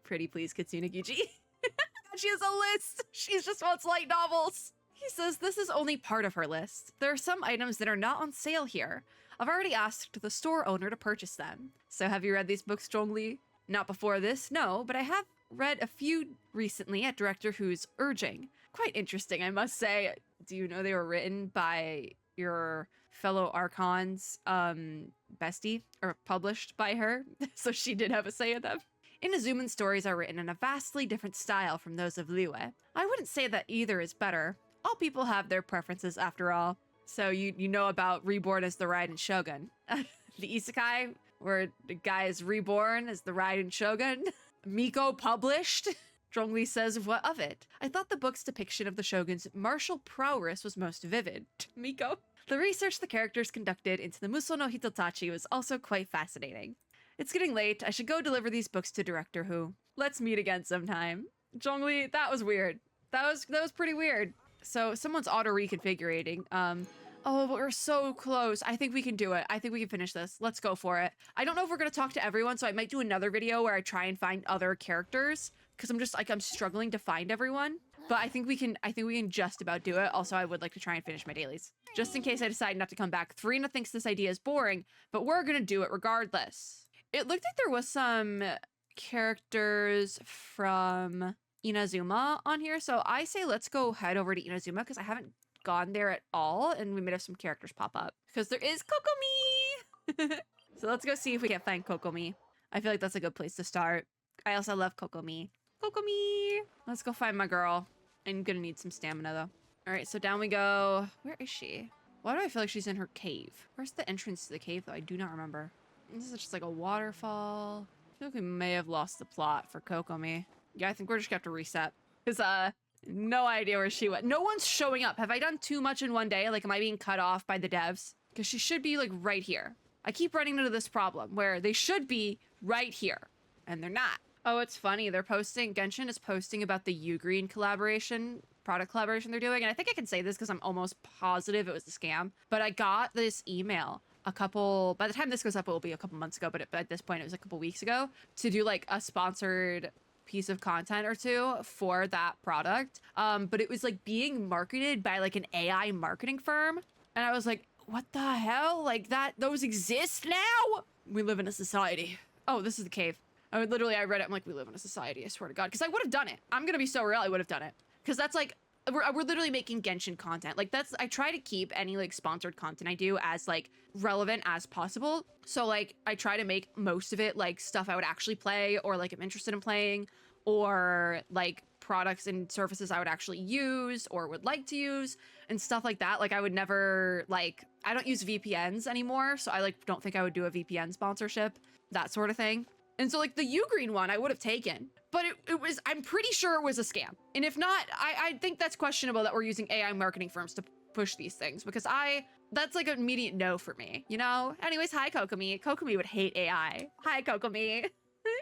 Pretty Please Kitsune Giji? She has a list. She just wants light novels. He says this is only part of her list. There are some items that are not on sale here. I've already asked the store owner to purchase them. So have you read these books, Zhongli? Not before this, no, but I have read a few recently at Director Who's urging. Quite interesting, I must say. Do you know they were written by your fellow Archon's bestie, or published by her? So she did have a say in them. Inazuman's stories are written in a vastly different style from those of Liyue. I wouldn't say that either is better. All people have their preferences after all. So you know about Reborn as the Raiden Shogun. The isekai, where the guy is reborn as the Raiden Shogun. Miko published. Zhongli says, what of it? I thought the book's depiction of the Shogun's martial prowess was most vivid. Miko? The research the characters conducted into the Muso no Hitotachi was also quite fascinating. It's getting late. I should go deliver these books to Director Who. Let's meet again sometime. Zhongli, that was weird. That was pretty weird. So someone's auto-reconfigurating. Oh, but we're so close. I think we can do it. I think we can finish this. Let's go for it. I don't know if we're going to talk to everyone, so I might do another video where I try and find other characters because I'm struggling to find everyone. But I think we can just about do it. Also, I would like to try and finish my dailies. Just in case I decide not to come back. Farina thinks this idea is boring, but we're going to do it regardless. It looked like there was some characters from Inazuma on here. So I say let's go head over to Inazuma because I haven't gone there at all, and we might have some characters pop up because there is Kokomi. So let's go see if we can find Kokomi. I feel like that's a good place to start. I also love Kokomi. Kokomi! Let's go find my girl. I'm gonna need some stamina though. All right, so down we go. Where is she? Why do I feel like she's in her cave? Where's the entrance to the cave though? I do not remember. This is just like a waterfall. I feel like we may have lost the plot for Kokomi. Yeah, I think we're just gonna have to reset. Because, no idea where she went. No one's showing up. Have I done too much in one day? Like, am I being cut off by the devs? Because she should be, like, right here. I keep running into this problem where they should be right here, and they're not. Oh, it's funny. Genshin is posting about the Ugreen product collaboration they're doing. And I think I can say this because I'm almost positive it was a scam. But I got this email by the time this goes up, it will be a couple months ago, but at this point, it was a couple weeks ago, to do like a sponsored piece of content or two for that product. But it was like being marketed by like an AI marketing firm. And I was like, what the hell? Like those exist now? We live in a society. Oh, this is the cave. I read it. I'm like, we live in a society. I swear to God. Because I would have done it. I'm going to be so real. I would have done it. Because that's like, we're literally making Genshin content. Like I try to keep any like sponsored content I do as like relevant as possible. So like I try to make most of it like stuff I would actually play or like I'm interested in playing or like products and services I would actually use or would like to use and stuff like that. Like I would never like, I don't use VPNs anymore. So I like don't think I would do a VPN sponsorship, that sort of thing. And so like the Ugreen one I would have taken, but it was, I'm pretty sure it was a scam. And if not, I think that's questionable that we're using AI marketing firms to push these things because that's like an immediate no for me, you know? Anyways, hi Kokomi. Kokomi would hate AI. Hi Kokomi.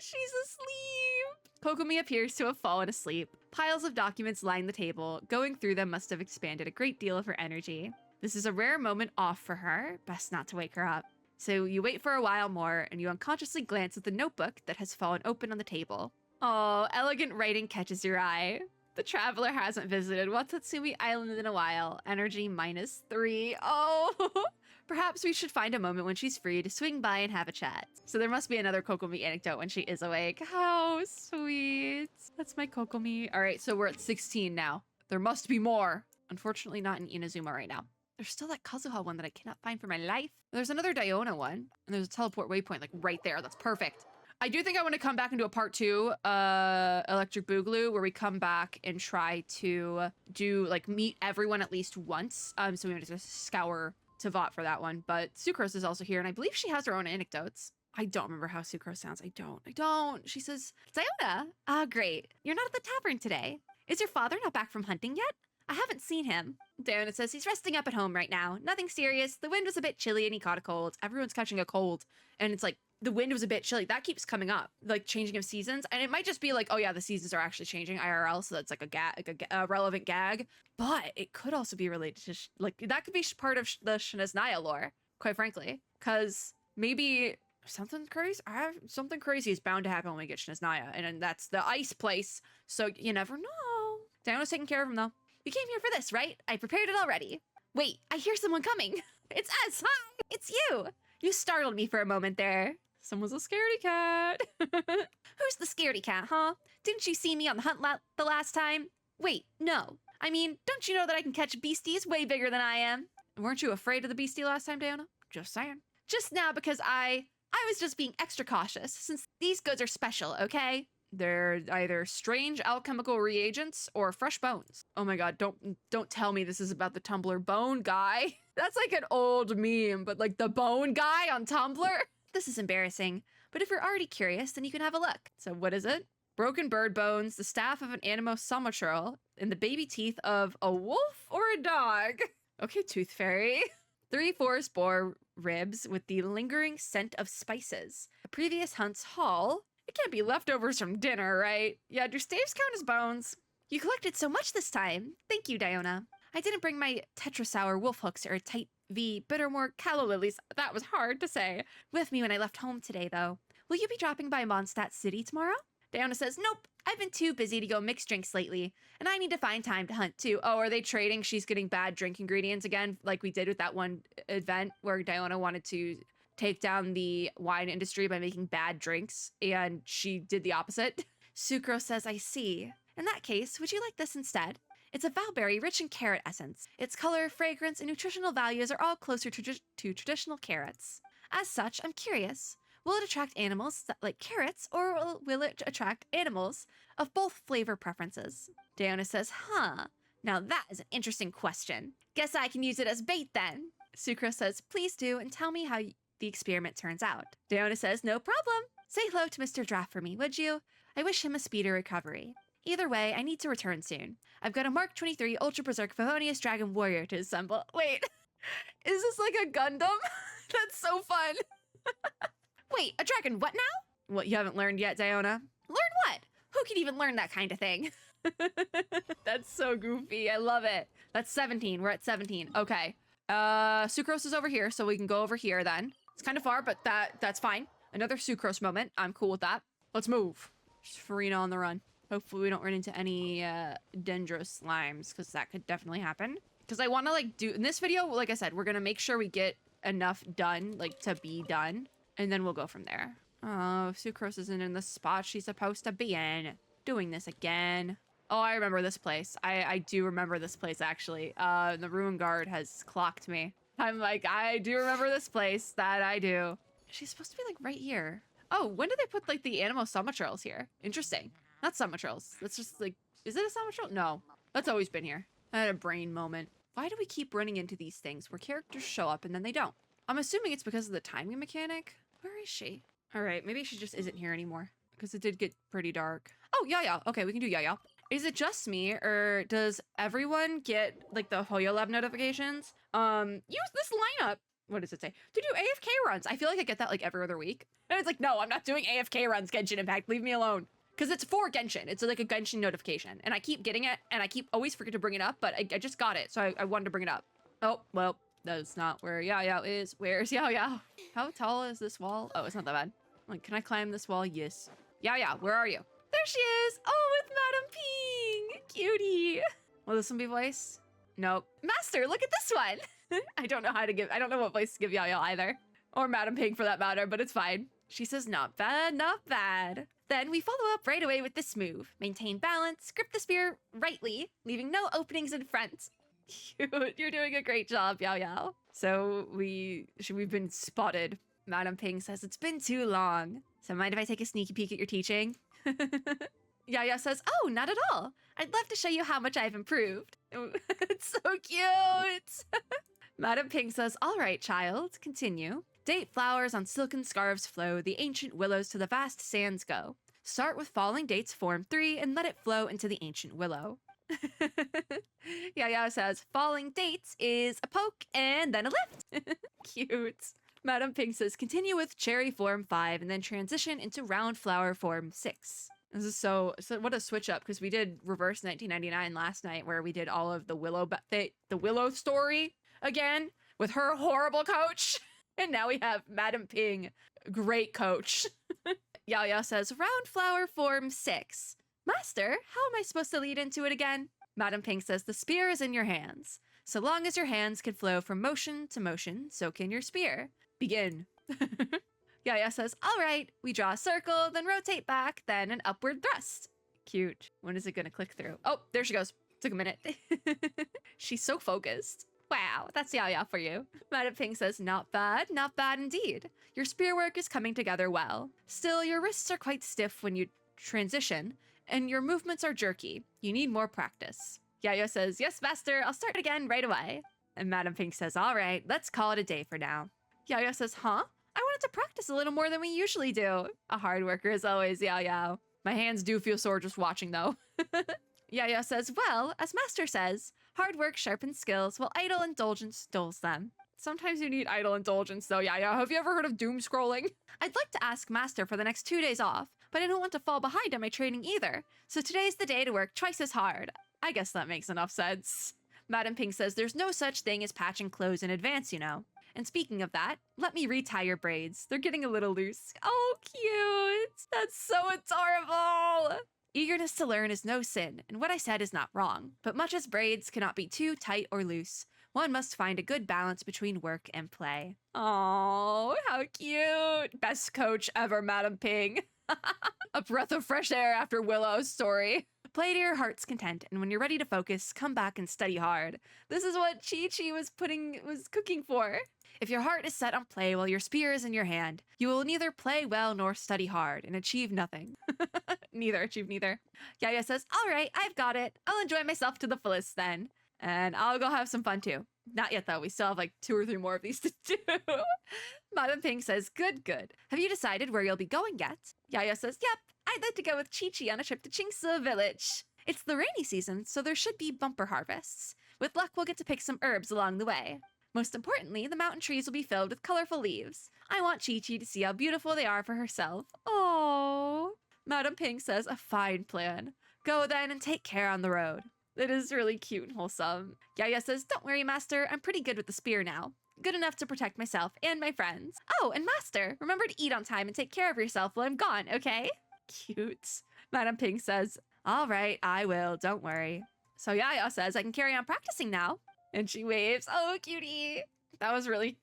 She's asleep. Kokomi appears to have fallen asleep. Piles of documents line the table. Going through them must have expanded a great deal of her energy. This is a rare moment off for her. Best not to wake her up. So you wait for a while more, and you unconsciously glance at the notebook that has fallen open on the table. Oh, elegant writing catches your eye. The traveler hasn't visited Watatsumi Island in a while. Energy -3. Oh, perhaps we should find a moment when she's free to swing by and have a chat. So there must be another Kokomi anecdote when she is awake. How sweet. That's my Kokomi. All right, so we're at 16 now. There must be more. Unfortunately, not in Inazuma right now. There's still that Kazuha one that I cannot find for my life. There's another Diona one, and there's a teleport waypoint like right there. That's perfect. I do think I want to come back and do a part 2, Electric Boogaloo, where we come back and try to do like meet everyone at least once. So we have to scour Tavot for that one. But Sucrose is also here, and I believe she has her own anecdotes. I don't remember how Sucrose sounds. I don't. She says, Diona, great. You're not at the tavern today. Is your father not back from hunting yet? I haven't seen him. Diona says he's resting up at home right now. Nothing serious. The wind was a bit chilly and he caught a cold. Everyone's catching a cold. And it's like, the wind was a bit chilly. That keeps coming up, like changing of seasons. And it might just be like, oh yeah, the seasons are actually changing IRL. So that's like a relevant gag. But it could also be related to, like, that could be part of the Shinazunaya lore, quite frankly. Because maybe something crazy is bound to happen when we get Shinazunaya. And that's the ice place. So you never know. Diona's taking care of him though. You came here for this, right? I prepared it already. Wait, I hear someone coming. It's us. Hi, it's you. You startled me for a moment there. Someone's a scaredy cat. Who's the scaredy cat, huh? Didn't you see me on the hunt the last time? Wait, no. I mean, don't you know that I can catch beasties way bigger than I am? Weren't you afraid of the beastie last time, Diona? Just saying. Just now because I was just being extra cautious since these goods are special, okay? They're either strange alchemical reagents or fresh bones. Oh my god, don't tell me this is about the Tumblr bone guy. That's like an old meme, but like the bone guy on Tumblr? This is embarrassing, but if you're already curious, then you can have a look. So what is it? Broken bird bones, the staff of an Animosamatral, and the baby teeth of a wolf or a dog. Okay, Tooth Fairy. 3 forest boar ribs with the lingering scent of spices. A previous hunt's haul. It can't be leftovers from dinner, right? Yeah, do staves count as bones? You collected so much this time. Thank you, Diona. I didn't bring my tetrasour wolf hooks or tight V bittermore calla lilies. That was hard to say. With me when I left home today, though. Will you be dropping by Mondstadt City tomorrow? Diona says, nope. I've been too busy to go mix drinks lately, and I need to find time to hunt too. Oh, are they trading? She's getting bad drink ingredients again, like we did with that one event where Diona wanted to take down the wine industry by making bad drinks, and she did the opposite. Sucrose says, I see. In that case, would you like this instead? It's a valberry rich in carrot essence. Its color, fragrance, and nutritional values are all closer to traditional carrots. As such, I'm curious, will it attract animals that like carrots, or will it attract animals of both flavor preferences? Diona says, huh. Now that is an interesting question. Guess I can use it as bait then. Sucrose says, please do, and tell me how the experiment turns out. Diona says, no problem. Say hello to Mr. Draft for me, would you? I wish him a speedy recovery. Either way, I need to return soon. I've got a Mark 23 Ultra Berserk Favonius Dragon Warrior to assemble. Wait, is this like a Gundam? That's so fun. Wait, a dragon what now? What, you haven't learned yet, Diona? Learn what? Who can even learn that kind of thing? That's so goofy. I love it. That's 17. We're at 17. Okay. Sucrose is over here, so we can go over here then. It's kind of far, but that's fine. Another Sucrose moment. I'm cool with that. Let's move. Just Farina on the run. Hopefully we don't run into any Dendro slimes, because that could definitely happen. Because I want to like do in this video, like I said, we're gonna make sure we get enough done, like to be done, and then we'll go from there. Oh, Sucrose isn't in the spot she's supposed to be in. Doing this again. Oh, I remember this place. I do remember this place, actually. The Ruin Guard has clocked me. I'm like, I do remember this place. That I do. She's supposed to be, like, right here. Oh, when did they put, like, the Animo Summatrils here? Interesting. Not Summatrils. That's just, like... Is it a Summatril? No. That's always been here. I had a brain moment. Why do we keep running into these things where characters show up and then they don't? I'm assuming it's because of the timing mechanic. Where is she? All right, maybe she just isn't here anymore. Because it did get pretty dark. Oh, Yaya. Okay, we can do Yaya. Is it just me, or does everyone get, like, the Hoyo Lab notifications? Use this lineup, what does it say? To do AFK runs. I feel like I get that, like, every other week. And it's like, no, I'm not doing AFK runs, Genshin Impact. Leave me alone. Because it's for Genshin. It's, like, a Genshin notification. And I keep getting it, and I keep always forget to bring it up, but I just got it, so I wanted to bring it up. Oh, well, that's not where Yaya is. Where's Yaya? How tall is this wall? Oh, it's not that bad. Like, can I climb this wall? Yes. Yaya, where are you? There she is! Oh, with Madam Ping! Cutie! Will this one be voice? Nope. Master, look at this one! I don't know what voice to give Yaya either. Or Madam Ping for that matter, but it's fine. She says, not bad, not bad. Then we follow up right away with this move. Maintain balance, grip the spear rightly, leaving no openings in front. Cute, you're doing a great job, Yaya. So we've been spotted. Madam Ping says, it's been too long. So mind if I take a sneaky peek at your teaching? Yaya says, oh, not at all. I'd love to show you how much I've improved. It's so cute. Madam Ping says, all right, child, continue. Date flowers on silken scarves flow, the ancient willows to the vast sands go. Start with falling dates form 3 and let it flow into the ancient willow. Yaya says, falling dates is a poke and then a lift. Cute. Madam Ping says, continue with cherry form 5 and then transition into round flower form 6. This is so what a switch up, because we did reverse 1999 last night where we did all of the Willow story again with her horrible coach. And now we have Madam Ping, great coach. Yaya says, round flower form 6. Master, how am I supposed to lead into it again? Madam Ping says, the spear is in your hands. So long as your hands can flow from motion to motion, so can your spear. Begin. Yaya says, all right, we draw a circle, then rotate back, then an upward thrust. Cute. When is it gonna click through? Oh, there she goes. Took a minute. She's so focused. Wow, that's Yaya for you. Madam Ping says, not bad indeed. Your spear work is coming together well. Still, your wrists are quite stiff when you transition, and your movements are jerky. You need more practice. Yaya says, yes, master, I'll start again right away. And Madam Ping says, all right, let's call it a day for now. Yaya says, huh? I wanted to practice a little more than we usually do. A hard worker as always, Yaya. My hands do feel sore just watching, though. Yaya says, well, as Master says, hard work sharpens skills, while idle indulgence dulls them. Sometimes you need idle indulgence, though, Yaya. Have you ever heard of doom scrolling? I'd like to ask Master for the next 2 days off, but I don't want to fall behind on my training either. So today's the day to work twice as hard. I guess that makes enough sense. Madam Ping says there's no such thing as patching clothes in advance, you know. And speaking of that, let me retie your braids. They're getting a little loose. Oh, cute. That's so adorable. Eagerness to learn is no sin, and what I said is not wrong. But much as braids cannot be too tight or loose, one must find a good balance between work and play. Oh, how cute. Best coach ever, Madam Ping. A breath of fresh air after Willow's story. Play to your heart's content, and when you're ready to focus, come back and study hard. This is what Chi-Chi was cooking for. If your heart is set on play while your spear is in your hand, you will neither play well nor study hard and achieve nothing. Achieve neither. Yaya says, all right, I've got it. I'll enjoy myself to the fullest then. And I'll go have some fun too. Not yet though, we still have like 2 or 3 more of these to do. Madam Ping says, good. Have you decided where you'll be going yet? Yaya says, yep, I'd like to go with Chi-Chi on a trip to Chingsa Village. It's the rainy season, so there should be bumper harvests. With luck, we'll get to pick some herbs along the way. Most importantly, the mountain trees will be filled with colorful leaves. I want Chi-Chi to see how beautiful they are for herself. Oh. Madam Ping says, a fine plan. Go then and take care on the road. It is really cute and wholesome. Yaya says, don't worry, Master. I'm pretty good with the spear now. Good enough to protect myself and my friends. Oh, and Master, remember to eat on time and take care of yourself while I'm gone, okay? Cute. Madam Pink says, all right, I will. Don't worry. So Yaya says, I can carry on practicing now. And she waves. Oh, cutie. That was really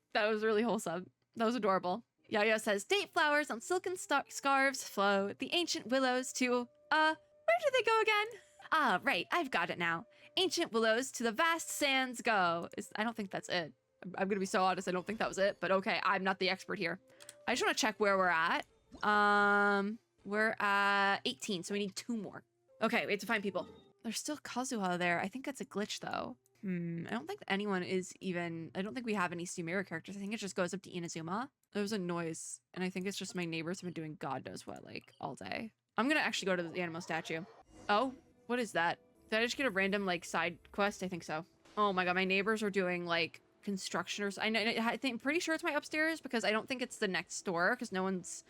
wholesome. That was adorable. Yaya says, date flowers on silken scarves flow. The ancient willows to, where do they go again? Ah, right. I've got it now. Ancient willows to the vast sands go. I don't think that's it. I'm gonna be so honest, I don't think that was it, but okay, I'm not the expert here. I just want to check where we're at. We're at 18, so we need 2 more. Okay, we have to find people. There's still Kazuha there. I think that's a glitch, though. I don't think anyone is even... I don't think we have any Sumeru characters. I think it just goes up to Inazuma. There was a noise, and I think it's just my neighbors have been doing God knows what, like, all day. I'm gonna actually go to the animal statue. Oh, what is that? Did I just get a random, like, side quest? I think so. Oh my god, my neighbors are doing, like... construction or I think pretty sure it's my upstairs because I don't think it's the next door because no one's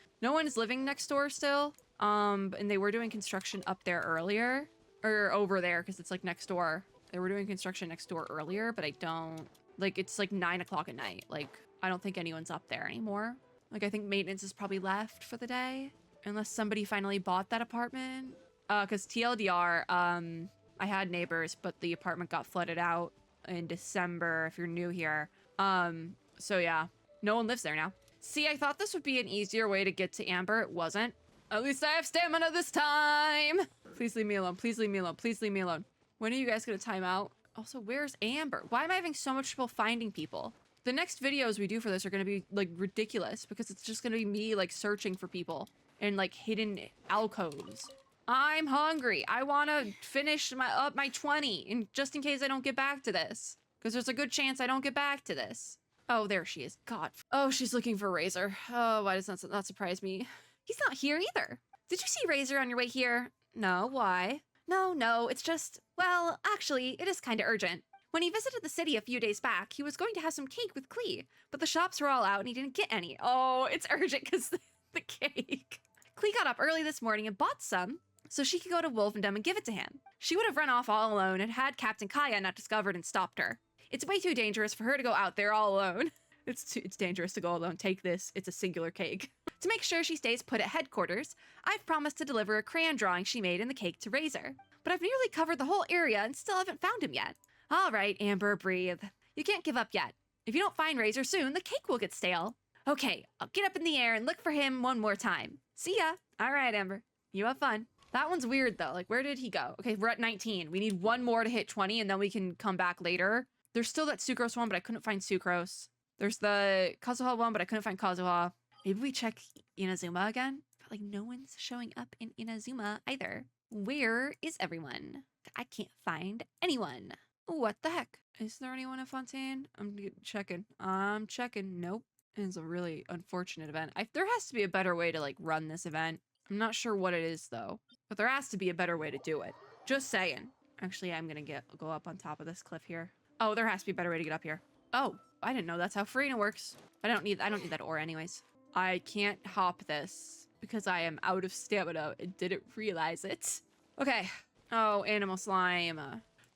living next door still. And they were doing construction up there earlier or over there because it's like next door. They were doing construction next door earlier, but I don't like it's like 9 o'clock at night. Like I don't think anyone's up there anymore. Like I think maintenance is probably left for the day unless somebody finally bought that apartment. Because TLDR, I had neighbors, but the apartment got flooded out in December if you're new here. So yeah, no one lives there now. See, I thought this would be an easier way to get to Amber. It wasn't. At least I have stamina this time. Please leave me alone. Please leave me alone. Please leave me alone. When are you guys gonna time out? Also, where's Amber? Why am I having so much trouble finding people? The next videos we do for this are gonna be like ridiculous because it's just gonna be me like searching for people in like hidden alcoves. I'm hungry. I want to finish my 20 and just in case I don't get back to this. Because there's a good chance I don't get back to this. Oh, there she is. God. Oh, she's looking for Razor. Oh, why does that not surprise me? He's not here either. Did you see Razor on your way here? No, why? No, it's just, well, actually, it is kind of urgent. When he visited the city a few days back, he was going to have some cake with Klee, but the shops were all out and he didn't get any. Oh, it's urgent because the cake. Klee got up early this morning and bought some, so she could go to Wolfendom and give it to him. She would have run off all alone and had Captain Kaya not discovered and stopped her. It's way too dangerous for her to go out there all alone. It's dangerous to go alone. Take this. It's a singular cake. To make sure she stays put at headquarters, I've promised to deliver a crayon drawing she made in the cake to Razor. But I've nearly covered the whole area and still haven't found him yet. All right, Amber, breathe. You can't give up yet. If you don't find Razor soon, the cake will get stale. Okay, I'll get up in the air and look for him one more time. See ya. All right, Amber. You have fun. That one's weird, though. Like, where did he go? Okay, we're at 19. We need one more to hit 20, and then we can come back later. There's still that Sucrose one, but I couldn't find Sucrose. There's the Kazuha one, but I couldn't find Kazuha. Maybe we check Inazuma again? But, like, no one's showing up in Inazuma either. Where is everyone? I can't find anyone. What the heck? Is there anyone in Fontaine? I'm checking. I'm checking. Nope. It's a really unfortunate event. There has to be a better way to, like, run this event. I'm not sure what it is, though. But there has to be a better way to do it. Just saying. Actually, I'm gonna go up on top of this cliff here. Oh, there has to be a better way to get up here. Oh, I didn't know that's how Farina works. I don't need that ore anyways. I can't hop this because I am out of stamina and didn't realize it. Okay. Oh, animal slime.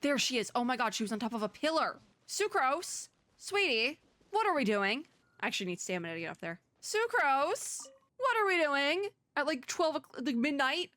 There she is. Oh my god, she was on top of a pillar. Sucrose! Sweetie, what are we doing? I actually need stamina to get up there. Sucrose! What are we doing? At like 12 o'clock, like midnight?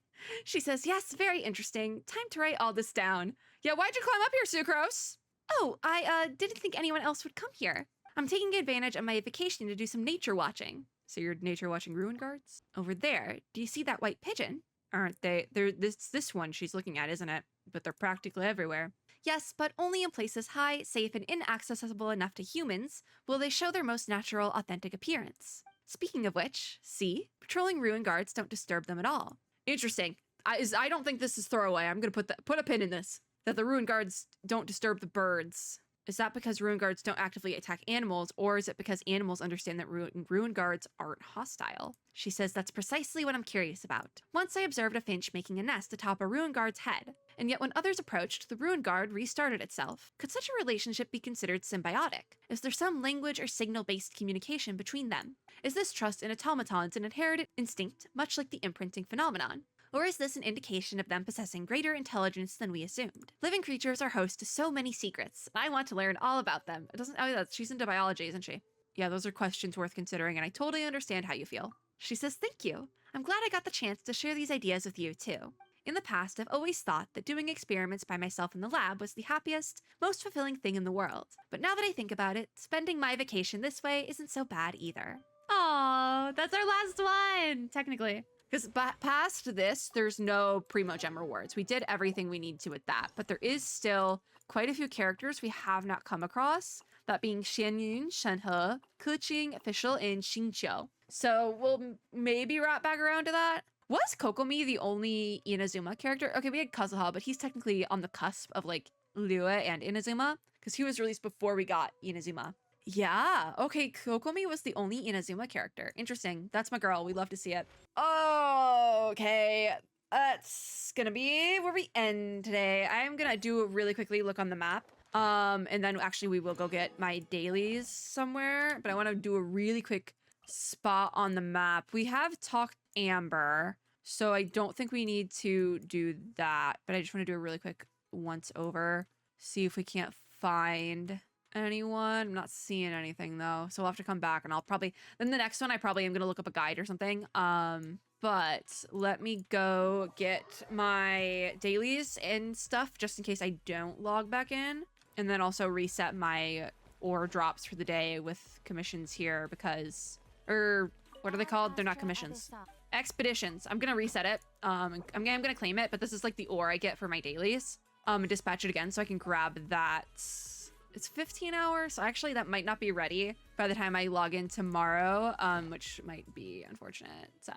She says, yes, very interesting. Time to write all this down. Yeah, why'd you climb up here, Sucrose? Oh, I didn't think anyone else would come here. I'm taking advantage of my vacation to do some nature watching. So you're nature watching ruin guards? Over there, do you see that white pigeon? Aren't they? They're this one she's looking at, isn't it? But they're practically everywhere. Yes, but only in places high, safe, and inaccessible enough to humans will they show their most natural, authentic appearance. Speaking of which, see? Patrolling ruin guards don't disturb them at all. Interesting. I don't think this is throwaway. I'm gonna put a pin in this. That the ruin guards don't disturb the birds. Is that because ruin guards don't actively attack animals, or is it because animals understand that ruin guards aren't hostile? She says that's precisely what I'm curious about. Once I observed a finch making a nest atop a ruin guard's head, and yet when others approached, the ruin guard restarted itself. Could such a relationship be considered symbiotic? Is there some language or signal-based communication between them? Is this trust in automatons an inherited instinct, much like the imprinting phenomenon? Or is this an indication of them possessing greater intelligence than we assumed? Living creatures are host to so many secrets, and I want to learn all about them. It doesn't, oh, she's into biology, isn't she? Yeah, those are questions worth considering, and I totally understand how you feel. She says, thank you. I'm glad I got the chance to share these ideas with you, too. In the past, I've always thought that doing experiments by myself in the lab was the happiest, most fulfilling thing in the world. But now that I think about it, spending my vacation this way isn't so bad either. Oh, that's our last one, technically. Because past this, there's no Primo Gem rewards. We did everything we need to with that, but there is still quite a few characters we have not come across, that being Xianyun, Shenhe, Keqing, Official, and Xingqiu. So we'll maybe wrap back around to that. Was Kokomi the only Inazuma character? Okay, we had Kazuha, but he's technically on the cusp of like Liyue and Inazuma, because he was released before we got Inazuma. Yeah, okay, Kokomi was the only Inazuma character. Interesting. That's my girl. We love to see it. Okay, that's gonna be where we end today. I'm gonna do a really quickly look on the map. And then actually we will go get my dailies somewhere, but I want to do a really quick spot on the map. We have talked Amber, so I don't think we need to do that, but I just want to do a really quick once over, see if we can't find anyone. I'm not seeing anything though, so we'll have to come back, and I'll probably, then the next one I probably am gonna look up a guide or something. But let me go get my dailies and stuff just in case I don't log back in, and then also reset my ore drops for the day with commissions here, because, or what are they called? They're not commissions. Expeditions. I'm gonna reset it. I'm gonna claim it, but this is like the ore I get for my dailies. And dispatch it again so I can grab that. It's 15 hours, so actually that might not be ready by the time I log in tomorrow, which might be unfortunate. So,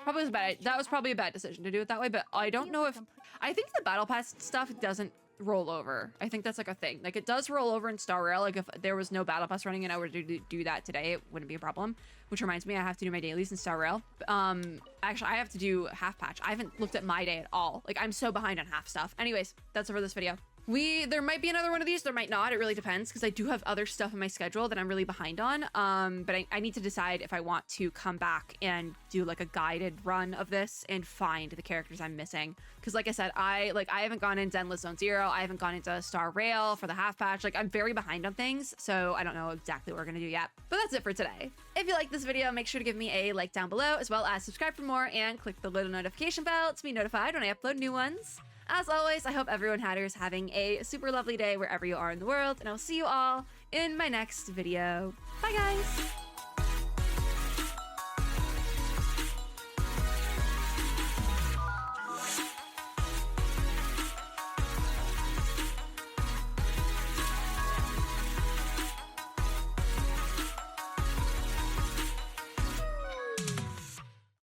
probably was bad. That was probably a bad decision to do it that way, but I don't know if, I think the battle pass stuff doesn't roll over. I think that's like a thing. Like it does roll over in Star Rail. Like if there was no battle pass running and I were to do that today, it wouldn't be a problem. Which reminds me, I have to do my dailies in Star Rail. Actually, I have to do half patch. I haven't looked at my day at all. Like I'm so behind on half stuff. Anyways, that's it for this video. There might be another one of these, there might not, it really depends, because I do have other stuff in my schedule that I'm really behind on, but I need to decide if I want to come back and do like a guided run of this and find the characters I'm missing, because like I said, I haven't gone into Endless Zone Zero, I haven't gone into Star Rail for the half patch, like I'm very behind on things, so I don't know exactly what we're gonna do yet, but that's it for today. If you like this video, make sure to give me a like down below, as well as subscribe for more, and click the little notification bell to be notified when I upload new ones. As always, I hope everyone is having a super lovely day wherever you are in the world, and I'll see you all in my next video. Bye, guys!